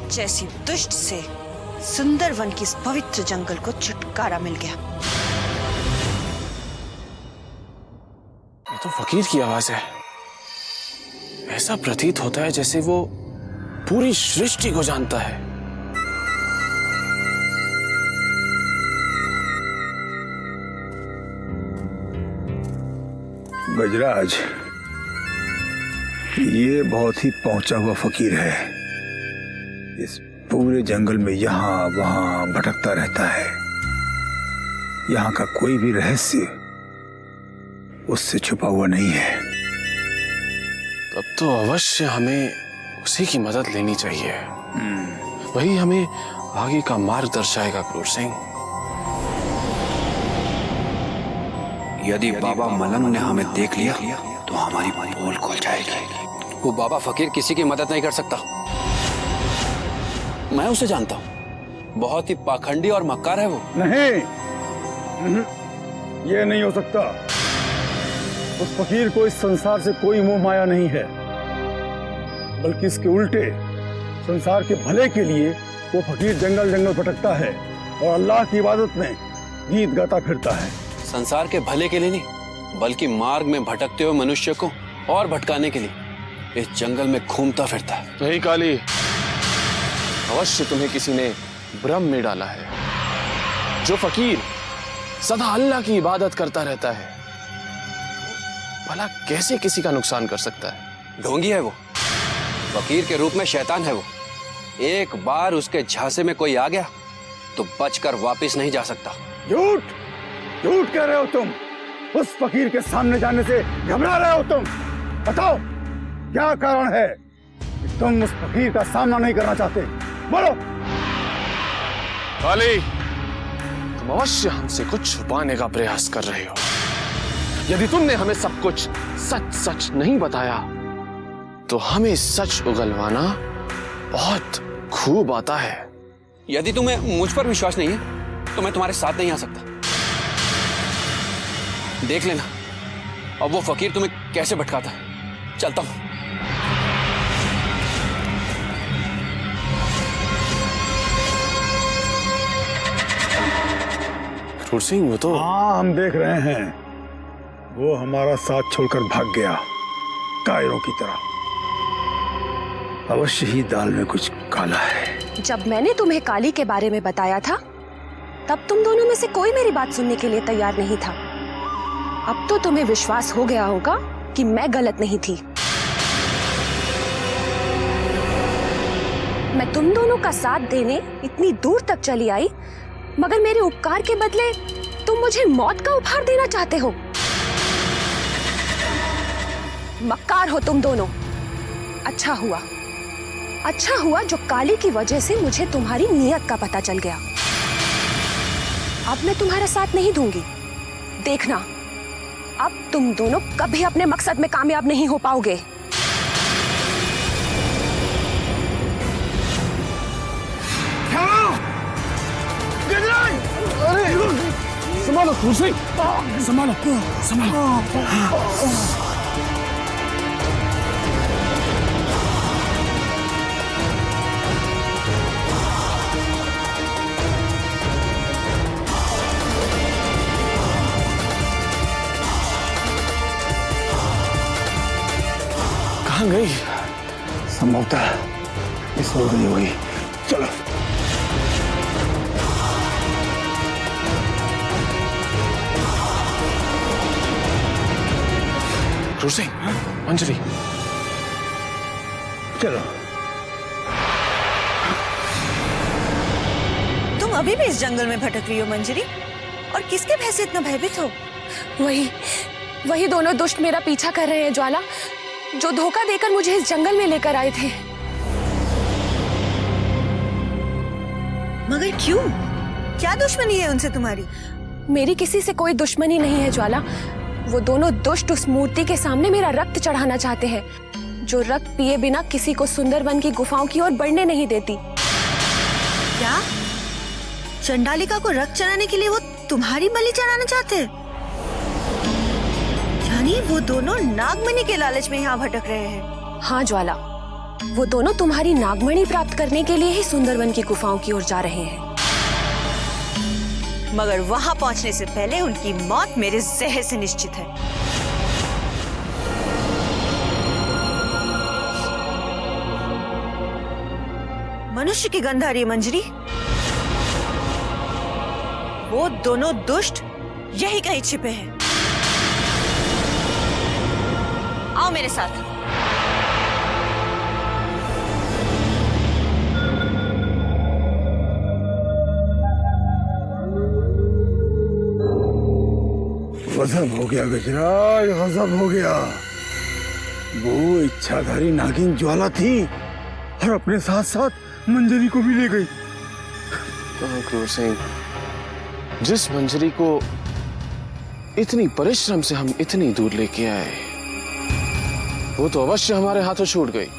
जैसी दुष्ट से सुंदर वन की इस पवित्र जंगल को छुटकारा मिल गया। ये तो फकीर की आवाज है। ऐसा प्रतीत होता है जैसे वो पूरी सृष्टि को जानता है। गजराज, ये बहुत ही पहुंचा हुआ फकीर है। इस पूरे जंगल में यहाँ वहां भटकता रहता है। यहाँ का कोई भी रहस्य उससे छुपा हुआ नहीं है। तब तो अवश्य हमें उसी की मदद लेनी चाहिए। वही हमें आगे का मार्ग दर्शाएगा क्रूर सिंह। यदि बाबा मलंग ने हमें देख लिया तो हमारी पोल खुल जाएगी। वो बाबा फकीर किसी की मदद नहीं कर सकता। मैं उसे जानता हूँ, बहुत ही पाखंडी और मक्कार है वो। नहीं, ये नहीं हो सकता। उस फकीर को इस संसार से कोई मोह माया नहीं है, बल्कि इसके उल्टे संसार के भले के लिए वो फकीर जंगल जंगल भटकता है और अल्लाह की इबादत में गीत गाता फिरता है। संसार के भले के लिए नहीं, बल्कि मार्ग में भटकते हुए मनुष्य को और भटकाने के लिए इस जंगल में घूमता फिरता है। नहीं काली, अवश्य तुम्हें किसी ने भ्रम में डाला है। जो फकीर सदा अल्लाह की इबादत करता रहता है, भला कैसे किसी का नुकसान कर सकता है? ढोंगी है वो, फकीर के रूप में शैतान है वो। एक बार उसके झांसे में कोई आ गया तो बचकर वापस नहीं जा सकता। झूठ झूठ कह रहे हो तुम। उस फकीर के सामने जाने से घबरा रहे हो तुम। बताओ क्या कारण है कि तुम उस फकीर का सामना नहीं करना चाहते? बोलो। काली, तुम अवश्य हमसे कुछ छुपाने का प्रयास कर रहे हो। यदि तुमने हमें सब कुछ सच सच नहीं बताया तो हमें सच उगलवाना बहुत खूब आता है। यदि तुम्हें मुझ पर विश्वास नहीं है तो मैं तुम्हारे साथ नहीं आ सकता। देख लेना अब वो फकीर तुम्हें कैसे भटकाता है। चलता हूं। क्रूर सिंह, वो तो हाँ, हम देख रहे हैं। वो हमारा साथ छोड़कर भाग गया कायरों की तरह। अवश्य ही दाल में कुछ काला है। जब मैंने तुम्हें काली के बारे में बताया था तब तुम दोनों में से कोई मेरी बात सुनने के लिए तैयार नहीं था। अब तो तुम्हें विश्वास हो गया होगा कि मैं गलत नहीं थी। मैं तुम दोनों का साथ देने इतनी दूर तक चली आई, मगर मेरे उपकार के बदले तुम मुझे मौत का उपहार देना चाहते हो। मक्कार हो तुम दोनों। अच्छा हुआ जो काली की वजह से मुझे तुम्हारी नीयत का पता चल गया। अब मैं तुम्हारा साथ नहीं दूंगी। देखना, अब तुम दोनों कभी अपने मकसद में कामयाब नहीं हो पाओगे। संभालो क्रूर सिंह, संभालो। कहाँ गई? संभवतः इस हो गई होगी। चलो। क्रूर सिंह, मंजरी, चलो। तुम अभी भी इस जंगल में भटक रही हो मंजरी, और किसके भय से इतना भयभीत हो? वही दोनों दुष्ट मेरा पीछा कर रहे हैं ज्वाला, जो धोखा देकर मुझे इस जंगल में लेकर आए थे। मगर क्यों? क्या दुश्मनी है उनसे तुम्हारी? मेरी किसी से कोई दुश्मनी नहीं है ज्वाला। वो दोनों दुष्ट उस मूर्ति के सामने मेरा रक्त चढ़ाना चाहते हैं, जो रक्त पिए बिना किसी को सुंदरवन की गुफाओं की ओर बढ़ने नहीं देती। क्या? चंडालिका को रक्त चढ़ाने के लिए वो तुम्हारी बलि चढ़ाना चाहते हैं? यानी वो दोनों नागमणि के लालच में यहाँ भटक रहे हैं? हाँ ज्वाला, वो दोनों तुम्हारी नागमणि प्राप्त करने के लिए ही सुंदरवन की गुफाओं की ओर जा रहे हैं। मगर वहां पहुंचने से पहले उनकी मौत मेरे जहर से निश्चित है। मनुष्य की गंध आ रही है मंजरी। वो दोनों दुष्ट यही कहीं छिपे हैं। आओ मेरे साथ। गजब हो गया गजराज, गजब हो गया। वो इच्छाधारी नागिन ज्वाला थी और अपने साथ साथ मंजरी को भी ले गई। क्रूर सिंह, जिस मंजरी को इतनी परिश्रम से हम इतनी दूर लेके आए, वो तो अवश्य हमारे हाथों छूट गई,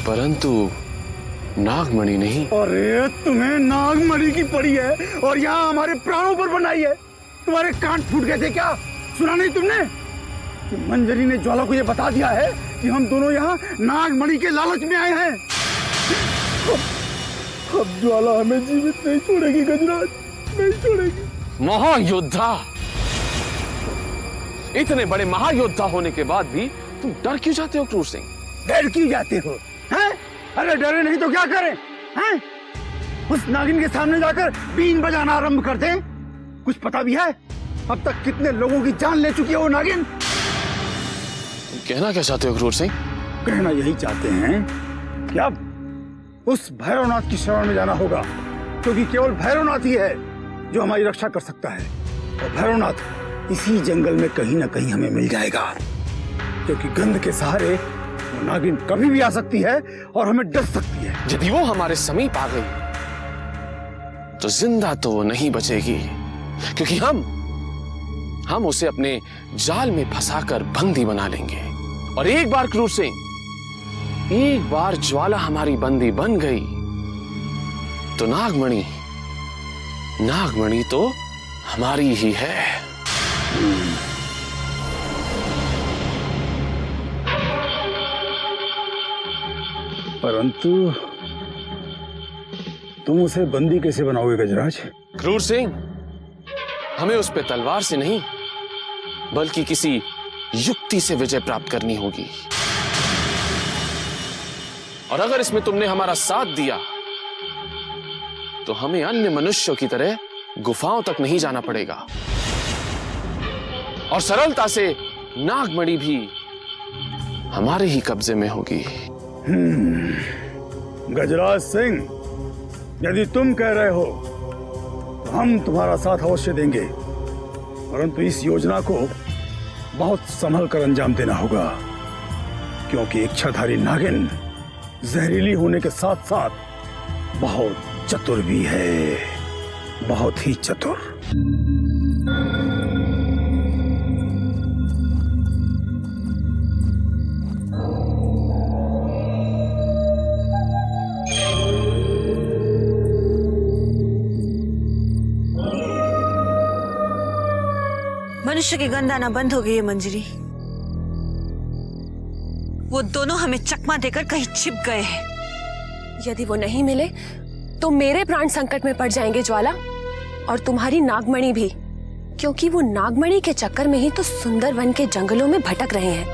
परंतु नागमणि नहीं। अरे तुम्हें नागमणि की पड़ी है और यहाँ हमारे प्राणों पर बनाई है। तुम्हारे कान फूट गए थे क्या? सुना नहीं तुमने कि मंजरी ने ज्वाला को ये बता दिया है कि हम दोनों यहाँ नागमणि के लालच में आए हैं। अब ज्वाला हमें जीवित नहीं छोड़ेगी गजराज, नहीं छोड़ेगी। महायोद्धा, इतने बड़े महायोद्धा होने के बाद भी तुम डर क्यों जाते हो क्रूर सिंह? डर क्यों जाते हो? हैं? अरे डरे नहीं तो क्या करें? हैं? उस नागिन के सामने जाकर बीन बजाना आरंभ कर दें? कुछ पता भी है अब तक कितने लोगों की जान ले चुकी है वो नागिन? कहना क्या चाहते हो क्रूर सिंह? कहना यही चाहते हैं कि अब उस भैरवनाथ की शरण में जाना होगा, क्योंकि केवल भैरवनाथ ही है जो हमारी रक्षा कर सकता है। और भैरवनाथ इसी जंगल में कहीं ना कहीं हमें मिल जाएगा, क्योंकि गंध के सहारे वो नागिन कभी भी आ सकती है और हमें डस सकती है। यदि वो हमारे समीप आ गई तो जिंदा तो वो नहीं बचेगी, क्योंकि हम उसे अपने जाल में फंसाकर बंदी बना लेंगे। और एक बार क्रूर सिंह, एक बार ज्वाला हमारी बंदी बन गई तो नागमणि तो हमारी ही है। परंतु तुम उसे बंदी कैसे बनाओगे गजराज? क्रूर सिंह, हमें उस पे तलवार से नहीं बल्कि किसी युक्ति से विजय प्राप्त करनी होगी। और अगर इसमें तुमने हमारा साथ दिया तो हमें अन्य मनुष्यों की तरह गुफाओं तक नहीं जाना पड़ेगा और सरलता से नागमणि भी हमारे ही कब्जे में होगी। गजराज सिंह, यदि तुम कह रहे हो तो हम तुम्हारा साथ अवश्य देंगे, परंतु इस योजना को बहुत संभल कर अंजाम देना होगा, क्योंकि इच्छाधारी नागिन जहरीली होने के साथ साथ बहुत चतुर भी है, बहुत ही चतुर। मनुष्य की गंध आना बंद हो गई है मंजरी। वो दोनों हमें चकमा देकर कहीं छिप गए हैं। यदि वो नहीं मिले तो मेरे प्राण संकट में पड़ जाएंगे ज्वाला, और तुम्हारी नागमणि भी, क्योंकि वो नागमणि के चक्कर में ही तो सुंदर वन के जंगलों में भटक रहे हैं।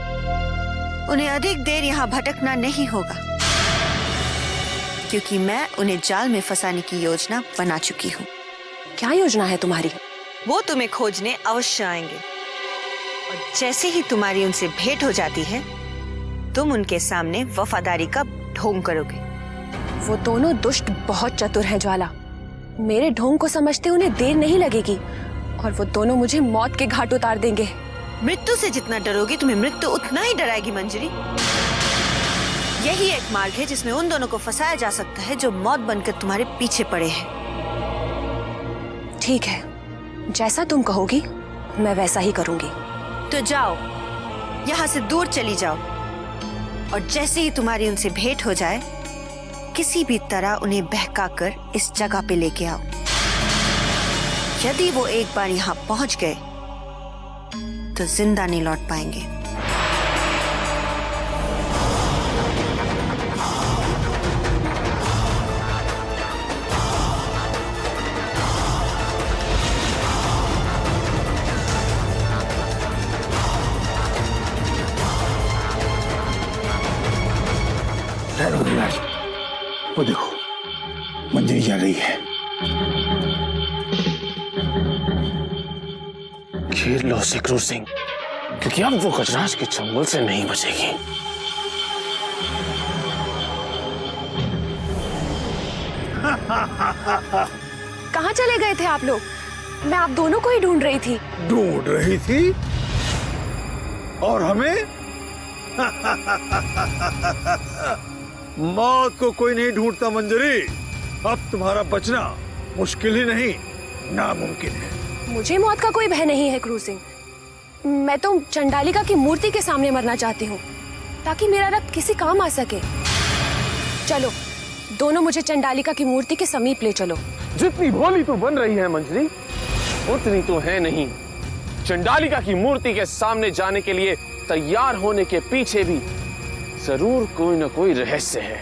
उन्हें अधिक देर यहाँ भटकना नहीं होगा, क्योंकि मैं उन्हें जाल में फंसाने की योजना बना चुकी हूँ। क्या योजना है तुम्हारी? वो तुम्हें खोजने अवश्य आएंगे, और जैसे ही तुम्हारी उनसे भेंट हो जाती है तुम उनके सामने वफादारी का ढोंग करोगे। वो दोनों दुष्ट बहुत चतुर हैं ज्वाला, मेरे ढोंग को समझते उन्हें देर नहीं लगेगी और वो दोनों मुझे मौत के घाट उतार देंगे। मृत्यु से जितना डरोगी तुम्हें मृत्यु उतना ही डराएगी मंजरी। यही एक मार्ग है जिसमें उन दोनों को फंसाया जा सकता है जो मौत बनकर तुम्हारे पीछे पड़े हैं। ठीक है, जैसा तुम कहोगी मैं वैसा ही करूंगी। तो जाओ, यहाँ से दूर चली जाओ, और जैसे ही तुम्हारी उनसे भेंट हो जाए किसी भी तरह उन्हें बहकाकर इस जगह पे लेके आओ। यदि वो एक बार यहाँ पहुंच गए तो जिंदा नहीं लौट पाएंगे। वो देखो, मंजरी जा रही है। घेर लो उसे क्रूर सिंह, क्योंकि अब वो गजराज के चंगुल से नहीं बचेगी। कहाँ चले गए थे आप लोग? मैं आप दोनों को ही ढूंढ रही थी। ढूंढ रही थी? और हमें? मौत को कोई नहीं ढूंढता मंजरी। अब तुम्हारा बचना मुश्किल ही नहीं, नामुमकिन है। मुझे मौत का कोई भय नहीं है क्रूर सिंह। मैं तो चंडालिका की मूर्ति के सामने मरना चाहती हूँ, ताकि मेरा रक्त किसी काम आ सके। चलो, दोनों मुझे चंडालिका की मूर्ति के समीप ले चलो। जितनी भोली तू बन रही है मंजरी, उतनी तो है नहीं। चंडालिका की मूर्ति के सामने जाने के लिए तैयार होने के पीछे भी जरूर कोई न कोई रहस्य है।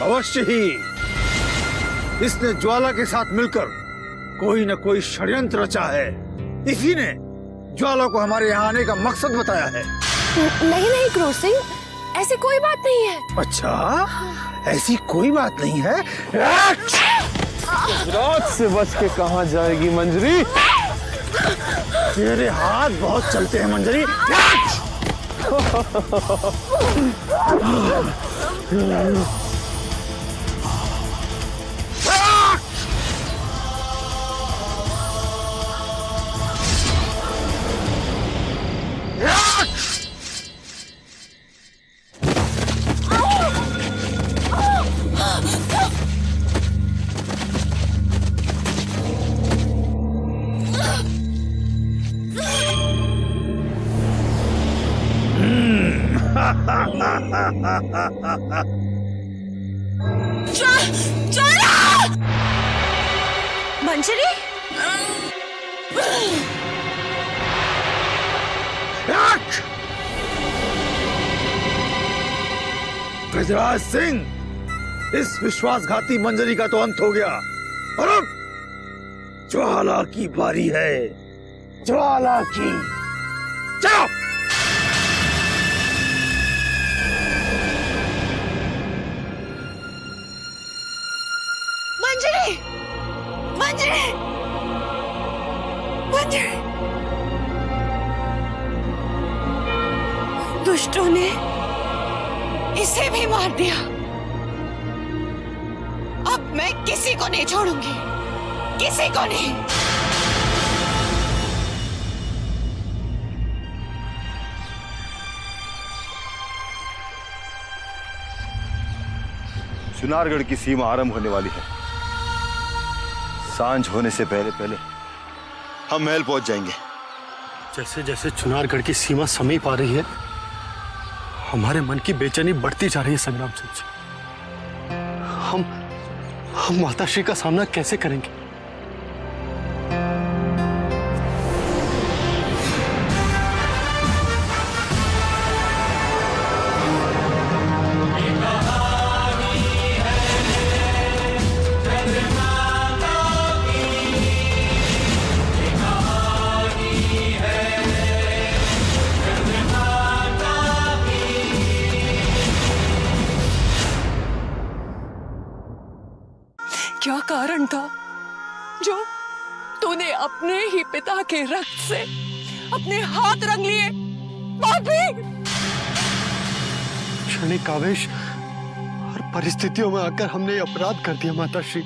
अवश्य ही। इसने ज्वाला के साथ मिलकर कोई न कोई षड्यंत्र रचा है। इसी ने ज्वाला को हमारे यहाँ आने का मकसद बताया है। नहीं नहीं क्रूर सिंह, ऐसी कोई बात नहीं है। अच्छा, ऐसी कोई बात नहीं है? रात से बच के कहाँ जाएगी मंजरी? तेरे हाथ बहुत चलते हैं मंजरी। मंजरी, गजराज सिंह, इस विश्वासघाती मंजरी का तो अंत हो गया और अब ज्वाला की बारी है। ज्वाला की। चलो। मंजरी, मंजरी, मंजरी। दुष्टों ने इसे भी मार दिया। अब मैं किसी को नहीं छोड़ूंगी, किसी को नहीं। चुनारगढ़ की सीमा आरंभ होने वाली है। सांझ होने से पहले पहले हम महल पहुंच जाएंगे। जैसे जैसे चुनारगढ़ की सीमा समीप आ रही है, हमारे मन की बेचैनी बढ़ती जा रही है संग्राम सिंह जी। हम माताश्री का सामना कैसे करेंगे? क्या कारण था जो तूने अपने ही पिता के रक्त से अपने हाथ रंग लिए? पापी! क्षणिक आवेश और परिस्थितियों में आकर हमने ये अपराध कर दिया माताश्री।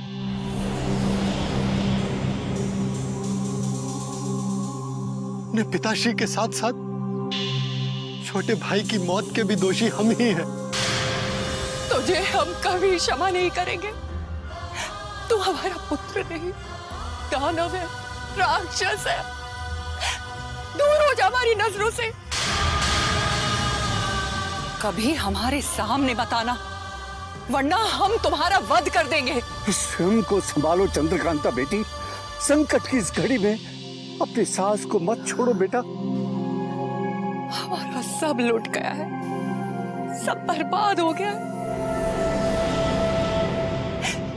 अपने पिताश्री के साथ साथ छोटे भाई की मौत के भी दोषी हम ही हैं। तुझे हम कभी क्षमा नहीं करेंगे। तू हमारा पुत्र नहीं, दानव है, राक्षस है। दूर हो जा हमारी नजरों से। कभी हमारे सामने बताना, वरना हम तुम्हारा वध कर देंगे। स्वयं को संभालो चंद्रकांता बेटी। संकट की इस घड़ी में अपनी सास को मत छोड़ो बेटा। हमारा सब लुट गया है, सब बर्बाद हो गया है।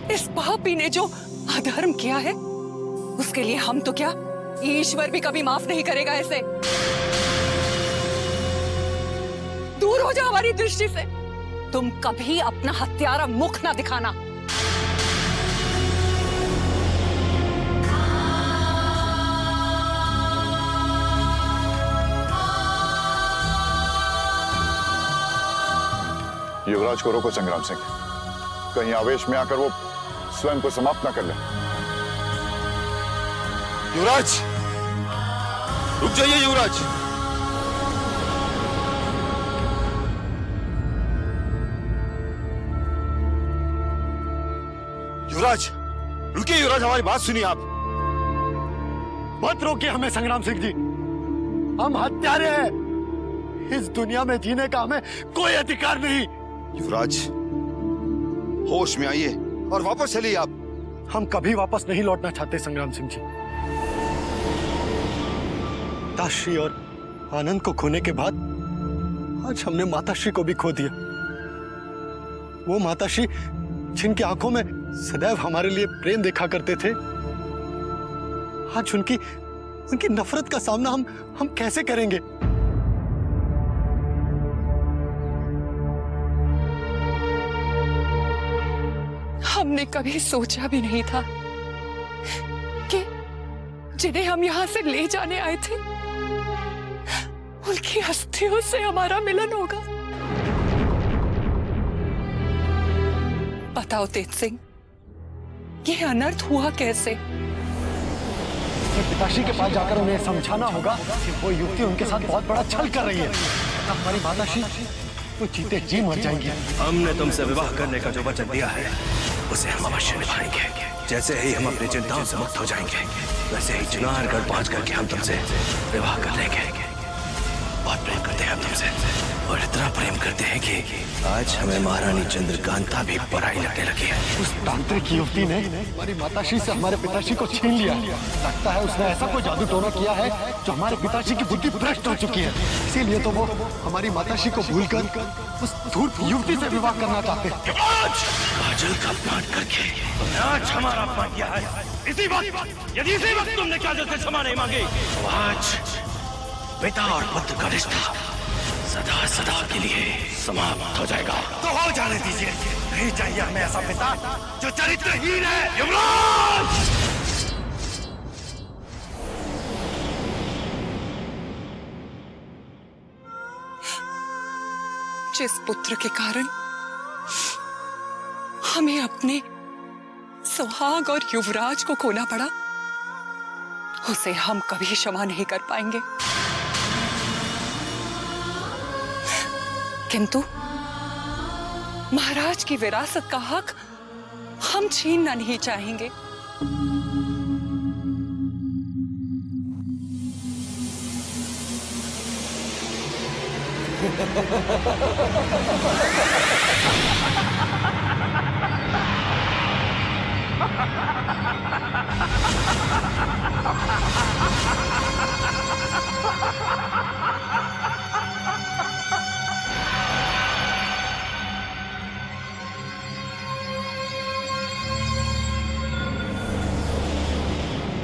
इस पापी ने जो अधर्म किया है, उसके लिए हम तो क्या, ईश्वर भी कभी माफ नहीं करेगा ऐसे। दूर हो जा हमारी दृष्टि से। तुम कभी अपना हत्यारा मुख ना दिखाना। युवराज को रोको संग्राम सिंह, कहीं आवेश में आकर वो स्वयं को समाप्त ना कर ले। युवराज, रुक जाइए युवराज। युवराज, रुकिए युवराज, हमारी बात सुनिए आप। मत रोकिए हमें संग्राम सिंह जी। हम हत्यारे हैं। इस दुनिया में जीने का हमें कोई अधिकार नहीं। युवराज, होश में आइए और वापस चलिए आप। हम कभी वापस नहीं लौटना चाहते संग्राम सिंह जी। ताश्री और आनंद को खोने के बाद आज हमने माताश्री को भी खो दिया। वो माताश्री जिनकी आंखों में सदैव हमारे लिए प्रेम देखा करते थे, आज उनकी नफरत का सामना हम कैसे करेंगे? हमने कभी सोचा भी नहीं था कि जिन्हें हम यहां से ले जाने आए थे, उनकी अस्थियों से हमारा मिलन होगा। बताओ तेज सिंह, ये अनर्थ हुआ कैसे? पिताश्री के पास जाकर उन्हें समझाना होगा कि वो युवती उनके साथ बहुत बड़ा छल कर रही है। हमारी माताश्री वो जीते जी मर जाएंगी। हमने तुमसे विवाह करने का जो वचन दिया है, उसे हम अवश्य निभाएंगे। जैसे ही हम अपनी चिंताओं से मुक्त हो जाएंगे, वैसे ही चुनारगढ़ पहुंच करके हम तुमसे विवाह कर लेंगे। बहुत प्रेम करते हैं हम तुमसे और इतना प्रेम करते हैं कि आज हमें महारानी चंद्रकांता भी पराई लगने लगी है। उस तांत्रिक युवती ने हमारी माताश्री से हमारे पिताश्री को छीन लिया। लगता है उसने ऐसा कोई जादू टोना किया है जो हमारे पिताश्री की बुद्धि भ्रष्ट हो चुकी है। इसीलिए तो वो हमारी माताश्री को भूलकर उस धूर्त युवती से विवाह करना चाहते हैं। काजल का अपमान करके तुमने आज हमारा अपमान किया है। इसी वक्त यदि इसी वक्त तुमने काजल से क्षमा नहीं मांगी तो आज पिता और पुत्र का रिश्ता सदा सदा के लिए समाप्त हो जाएगा। तो हो जाने दीजिए। नहीं चाहिए हमें ऐसा पिता जो चरित्रहीन है। युवराज! जिस पुत्र के कारण हमें अपने सुहाग और युवराज को खोना पड़ा, उसे हम कभी क्षमा नहीं कर पाएंगे। किंतु महाराज की विरासत का हक हम छीनना नहीं चाहेंगे।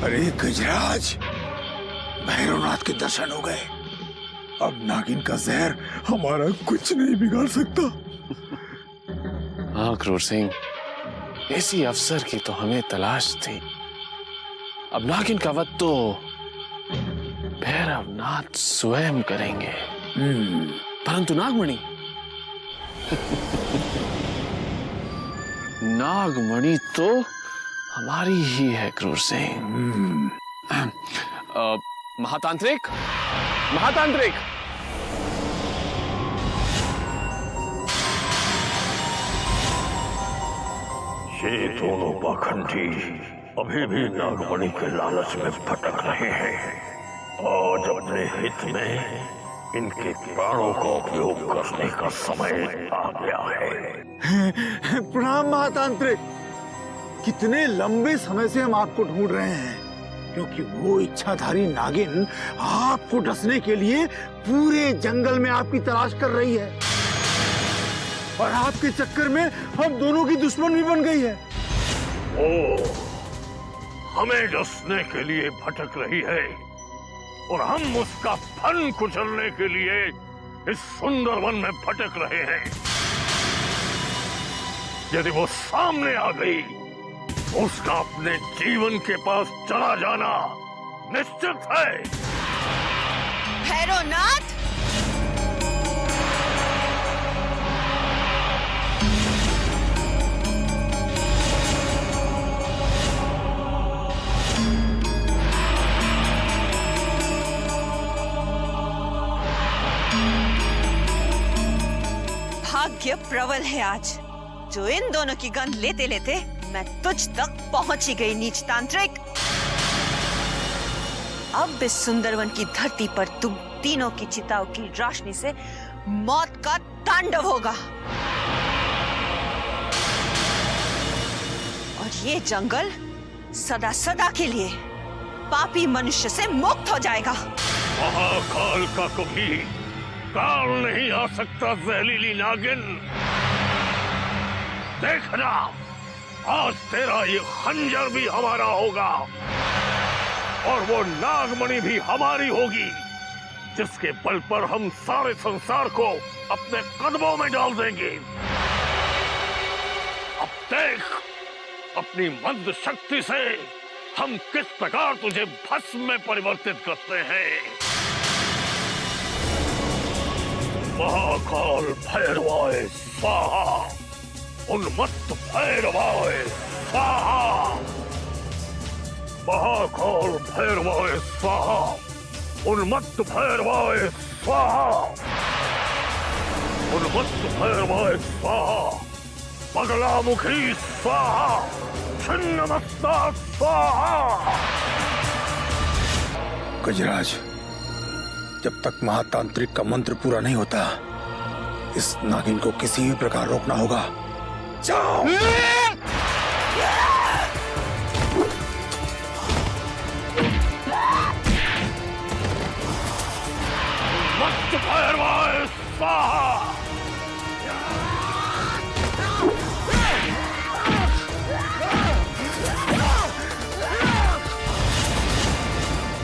अरे गजराज, भैरवनाथ के दर्शन हो गए। अब नागिन का जहर हमारा कुछ नहीं बिगाड़ सकता। हाँ क्रूर सिंह, ऐसी अफसर की तो हमें तलाश थी। अब नागिन का वध तो भैरवनाथ स्वयं करेंगे। परंतु नागमणि नागमणि तो हमारी ही है क्रूर सिंह। महातांत्रिक, महातांत्रिक, ये दोनों पाखंडी अभी भी नागमणि के लालच में भटक रहे हैं। आज अपने हित में इनके प्राणों का उपयोग करने का समय आ गया है। प्रणाम महातांत्रिक। कितने लंबे समय से हम आपको ढूंढ रहे हैं, क्योंकि वो इच्छाधारी नागिन आपको डसने के लिए पूरे जंगल में आपकी तलाश कर रही है और आपके चक्कर में हम दोनों की दुश्मन भी बन गई है। ओ, हमें डसने के लिए भटक रही है और हम उसका फन कुचलने के लिए इस सुंदर वन में भटक रहे हैं। यदि वो सामने आ गई, उसका अपने जीवन के पास चला जाना निश्चित है। भैरवनाथ, भाग्य प्रबल है आज, जो इन दोनों की गंध लेते लेते मैं तुझ तक पहुंच ही गई। नीच तांत्रिक, अब इस सुंदरवन की धरती पर तुम तीनों की चिताओं की रोशनी से मौत का तांडव होगा और ये जंगल सदा सदा के लिए पापी मनुष्य से मुक्त हो जाएगा। महाकाल का कभी काल नहीं आ सकता। जहरीली नागिन, देखना, आज तेरा ये खंजर भी हमारा होगा और वो नागमणि भी हमारी होगी, जिसके बल पर हम सारे संसार को अपने कदमों में डाल देंगे। अब देख, अपनी मंद शक्ति से हम किस प्रकार तुझे भस्म में परिवर्तित करते हैं। महाकाल भैरवाय स्वाहा, उन्मत्त भैरवाय स्वाहा, महाकाल भैरवाय स्वाहा, उन्मत्त भैरवाय स्वाहा, उन्मत्त भैरवाय स्वाहा, बगलामुखी स्वाहा, छिन्नमस्ता स्वाहा। गजराज, जब तक महातांत्रिक का मंत्र पूरा नहीं होता, इस नागिन को किसी भी प्रकार रोकना होगा। जाओ। मस्त भैरवाय स्वाहा।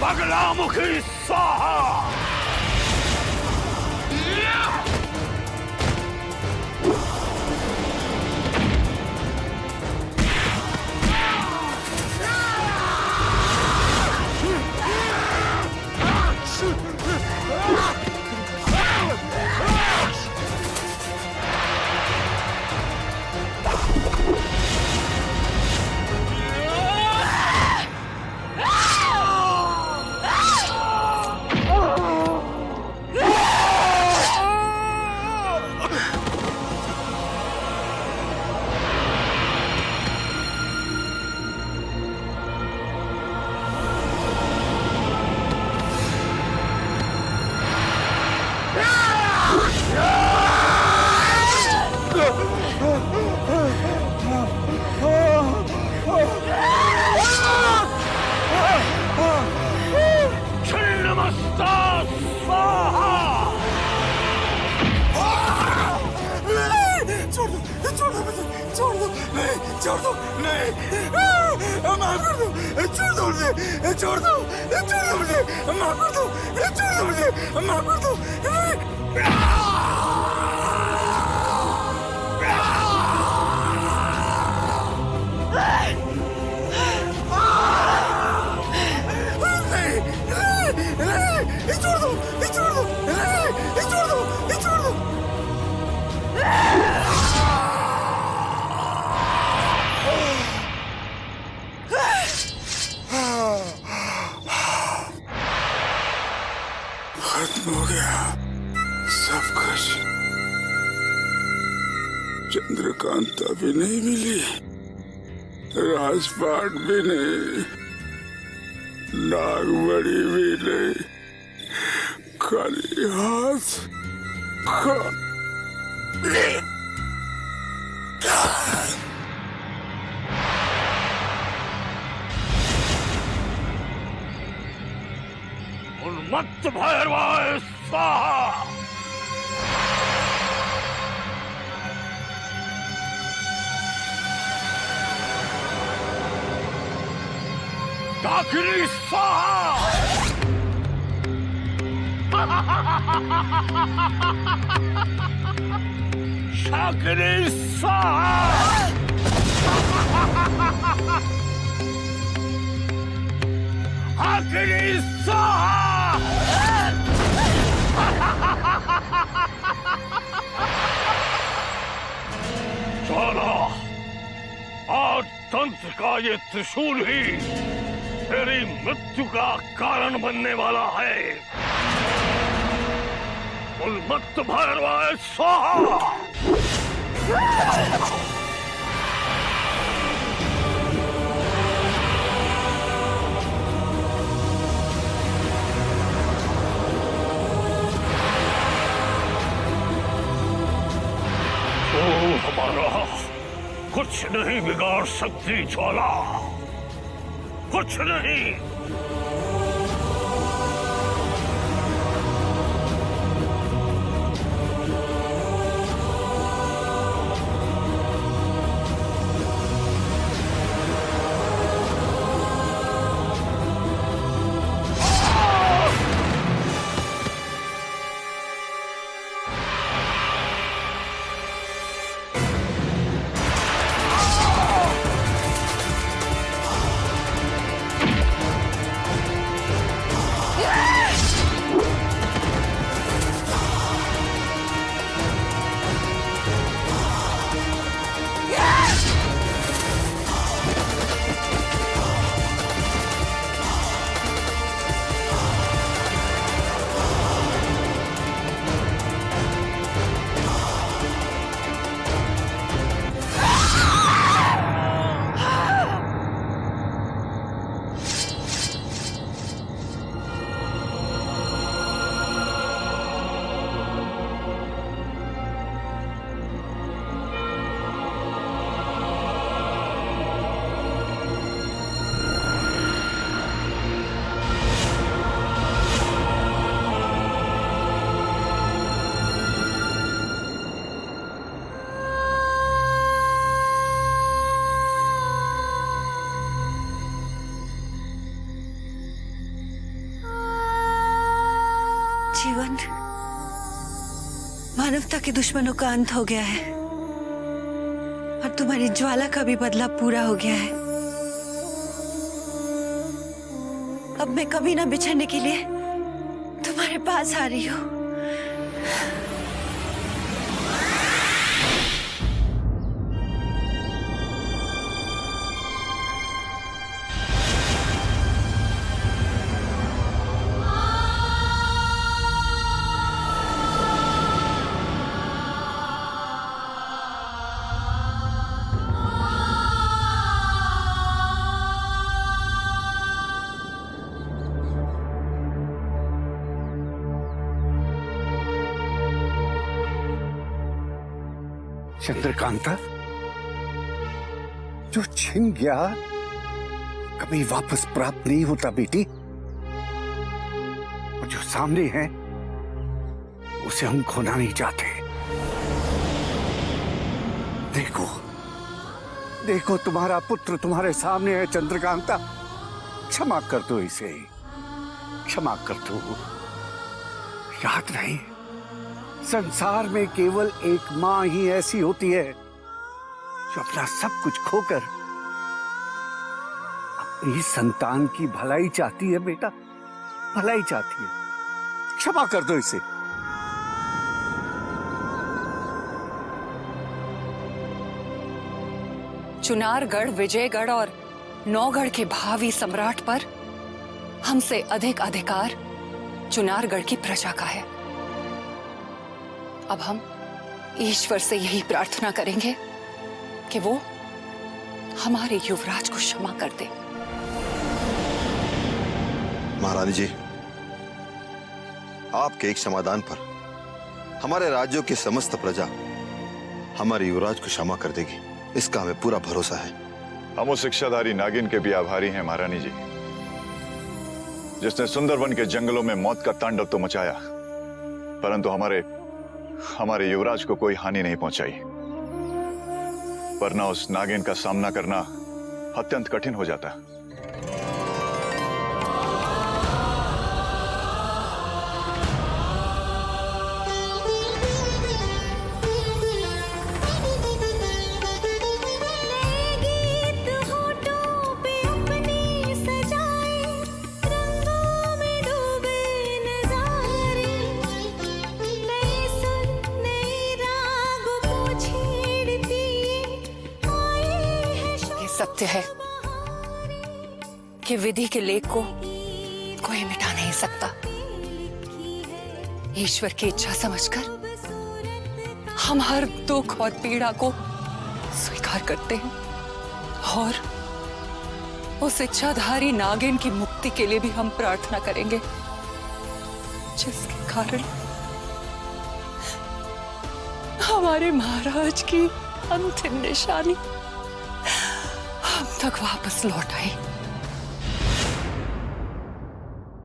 बगलामुखी स्वाहा। खत्म हो गया सब कुछ। चंद्रकांता भी नहीं मिली, राजपाट भी नहीं, नागमणि भी नहीं, खाली हाथ उन्मत्त भैरवाय स्वाहा। डाकिनी स्वाहा। शाकिनी स्वाहा। हाकिनी स्वाहा। ज्वाला, आज तंत्र का ये त्रिशूल ही तेरी मृत्यु का कारण बनने वाला है। उन्मत्त भैरवाय स्वाहा। हमारा कुछ नहीं बिगाड़ सकती ज्वाला, कुछ नहीं। जीवन मानवता के दुश्मनों का अंत हो गया है और तुम्हारी ज्वाला का भी बदला पूरा हो गया है। अब मैं कभी ना बिछड़ने के लिए तुम्हारे पास आ रही हूँ। चंद्रकांता, जो छिन गया कभी वापस प्राप्त नहीं होता बेटी, और जो सामने है उसे हम खोना नहीं चाहते। देखो देखो, तुम्हारा पुत्र तुम्हारे सामने है चंद्रकांता। क्षमा कर दो इसे, क्षमा कर दो। याद नहीं, संसार में केवल एक मां ही ऐसी होती है जो अपना सब कुछ खोकर अपनी संतान की भलाई चाहती है। बेटा, भलाई चाहती है। क्षमा कर दो इसे। चुनारगढ़, विजयगढ़ और नौगढ़ के भावी सम्राट पर हमसे अधिक अधिकार चुनारगढ़ की प्रजा का है। अब हम ईश्वर से यही प्रार्थना करेंगे कि वो हमारे युवराज को क्षमा कर दे। महारानी जी, आपके एक समाधान पर हमारे राज्यों की समस्त प्रजा हमारे युवराज को क्षमा कर देगी, इसका हमें पूरा भरोसा है। हम उस शिक्षाधारी नागिन के भी आभारी हैं महारानी जी, जिसने सुंदरवन के जंगलों में मौत का तांडव तो मचाया, परंतु हमारे युवराज को कोई हानि नहीं पहुंचाई। वरना उस नागिन का सामना करना अत्यंत कठिन हो जाता। सत्य है कि विधि के लेख को कोई मिटा नहीं सकता। ईश्वर की इच्छा समझकर हम हर दुख और पीड़ा को स्वीकार करते हैं और उस इच्छाधारी नागिन की मुक्ति के लिए भी हम प्रार्थना करेंगे, जिसके कारण हमारे महाराज की अंतिम निशानी हम तक वापस लौट आए।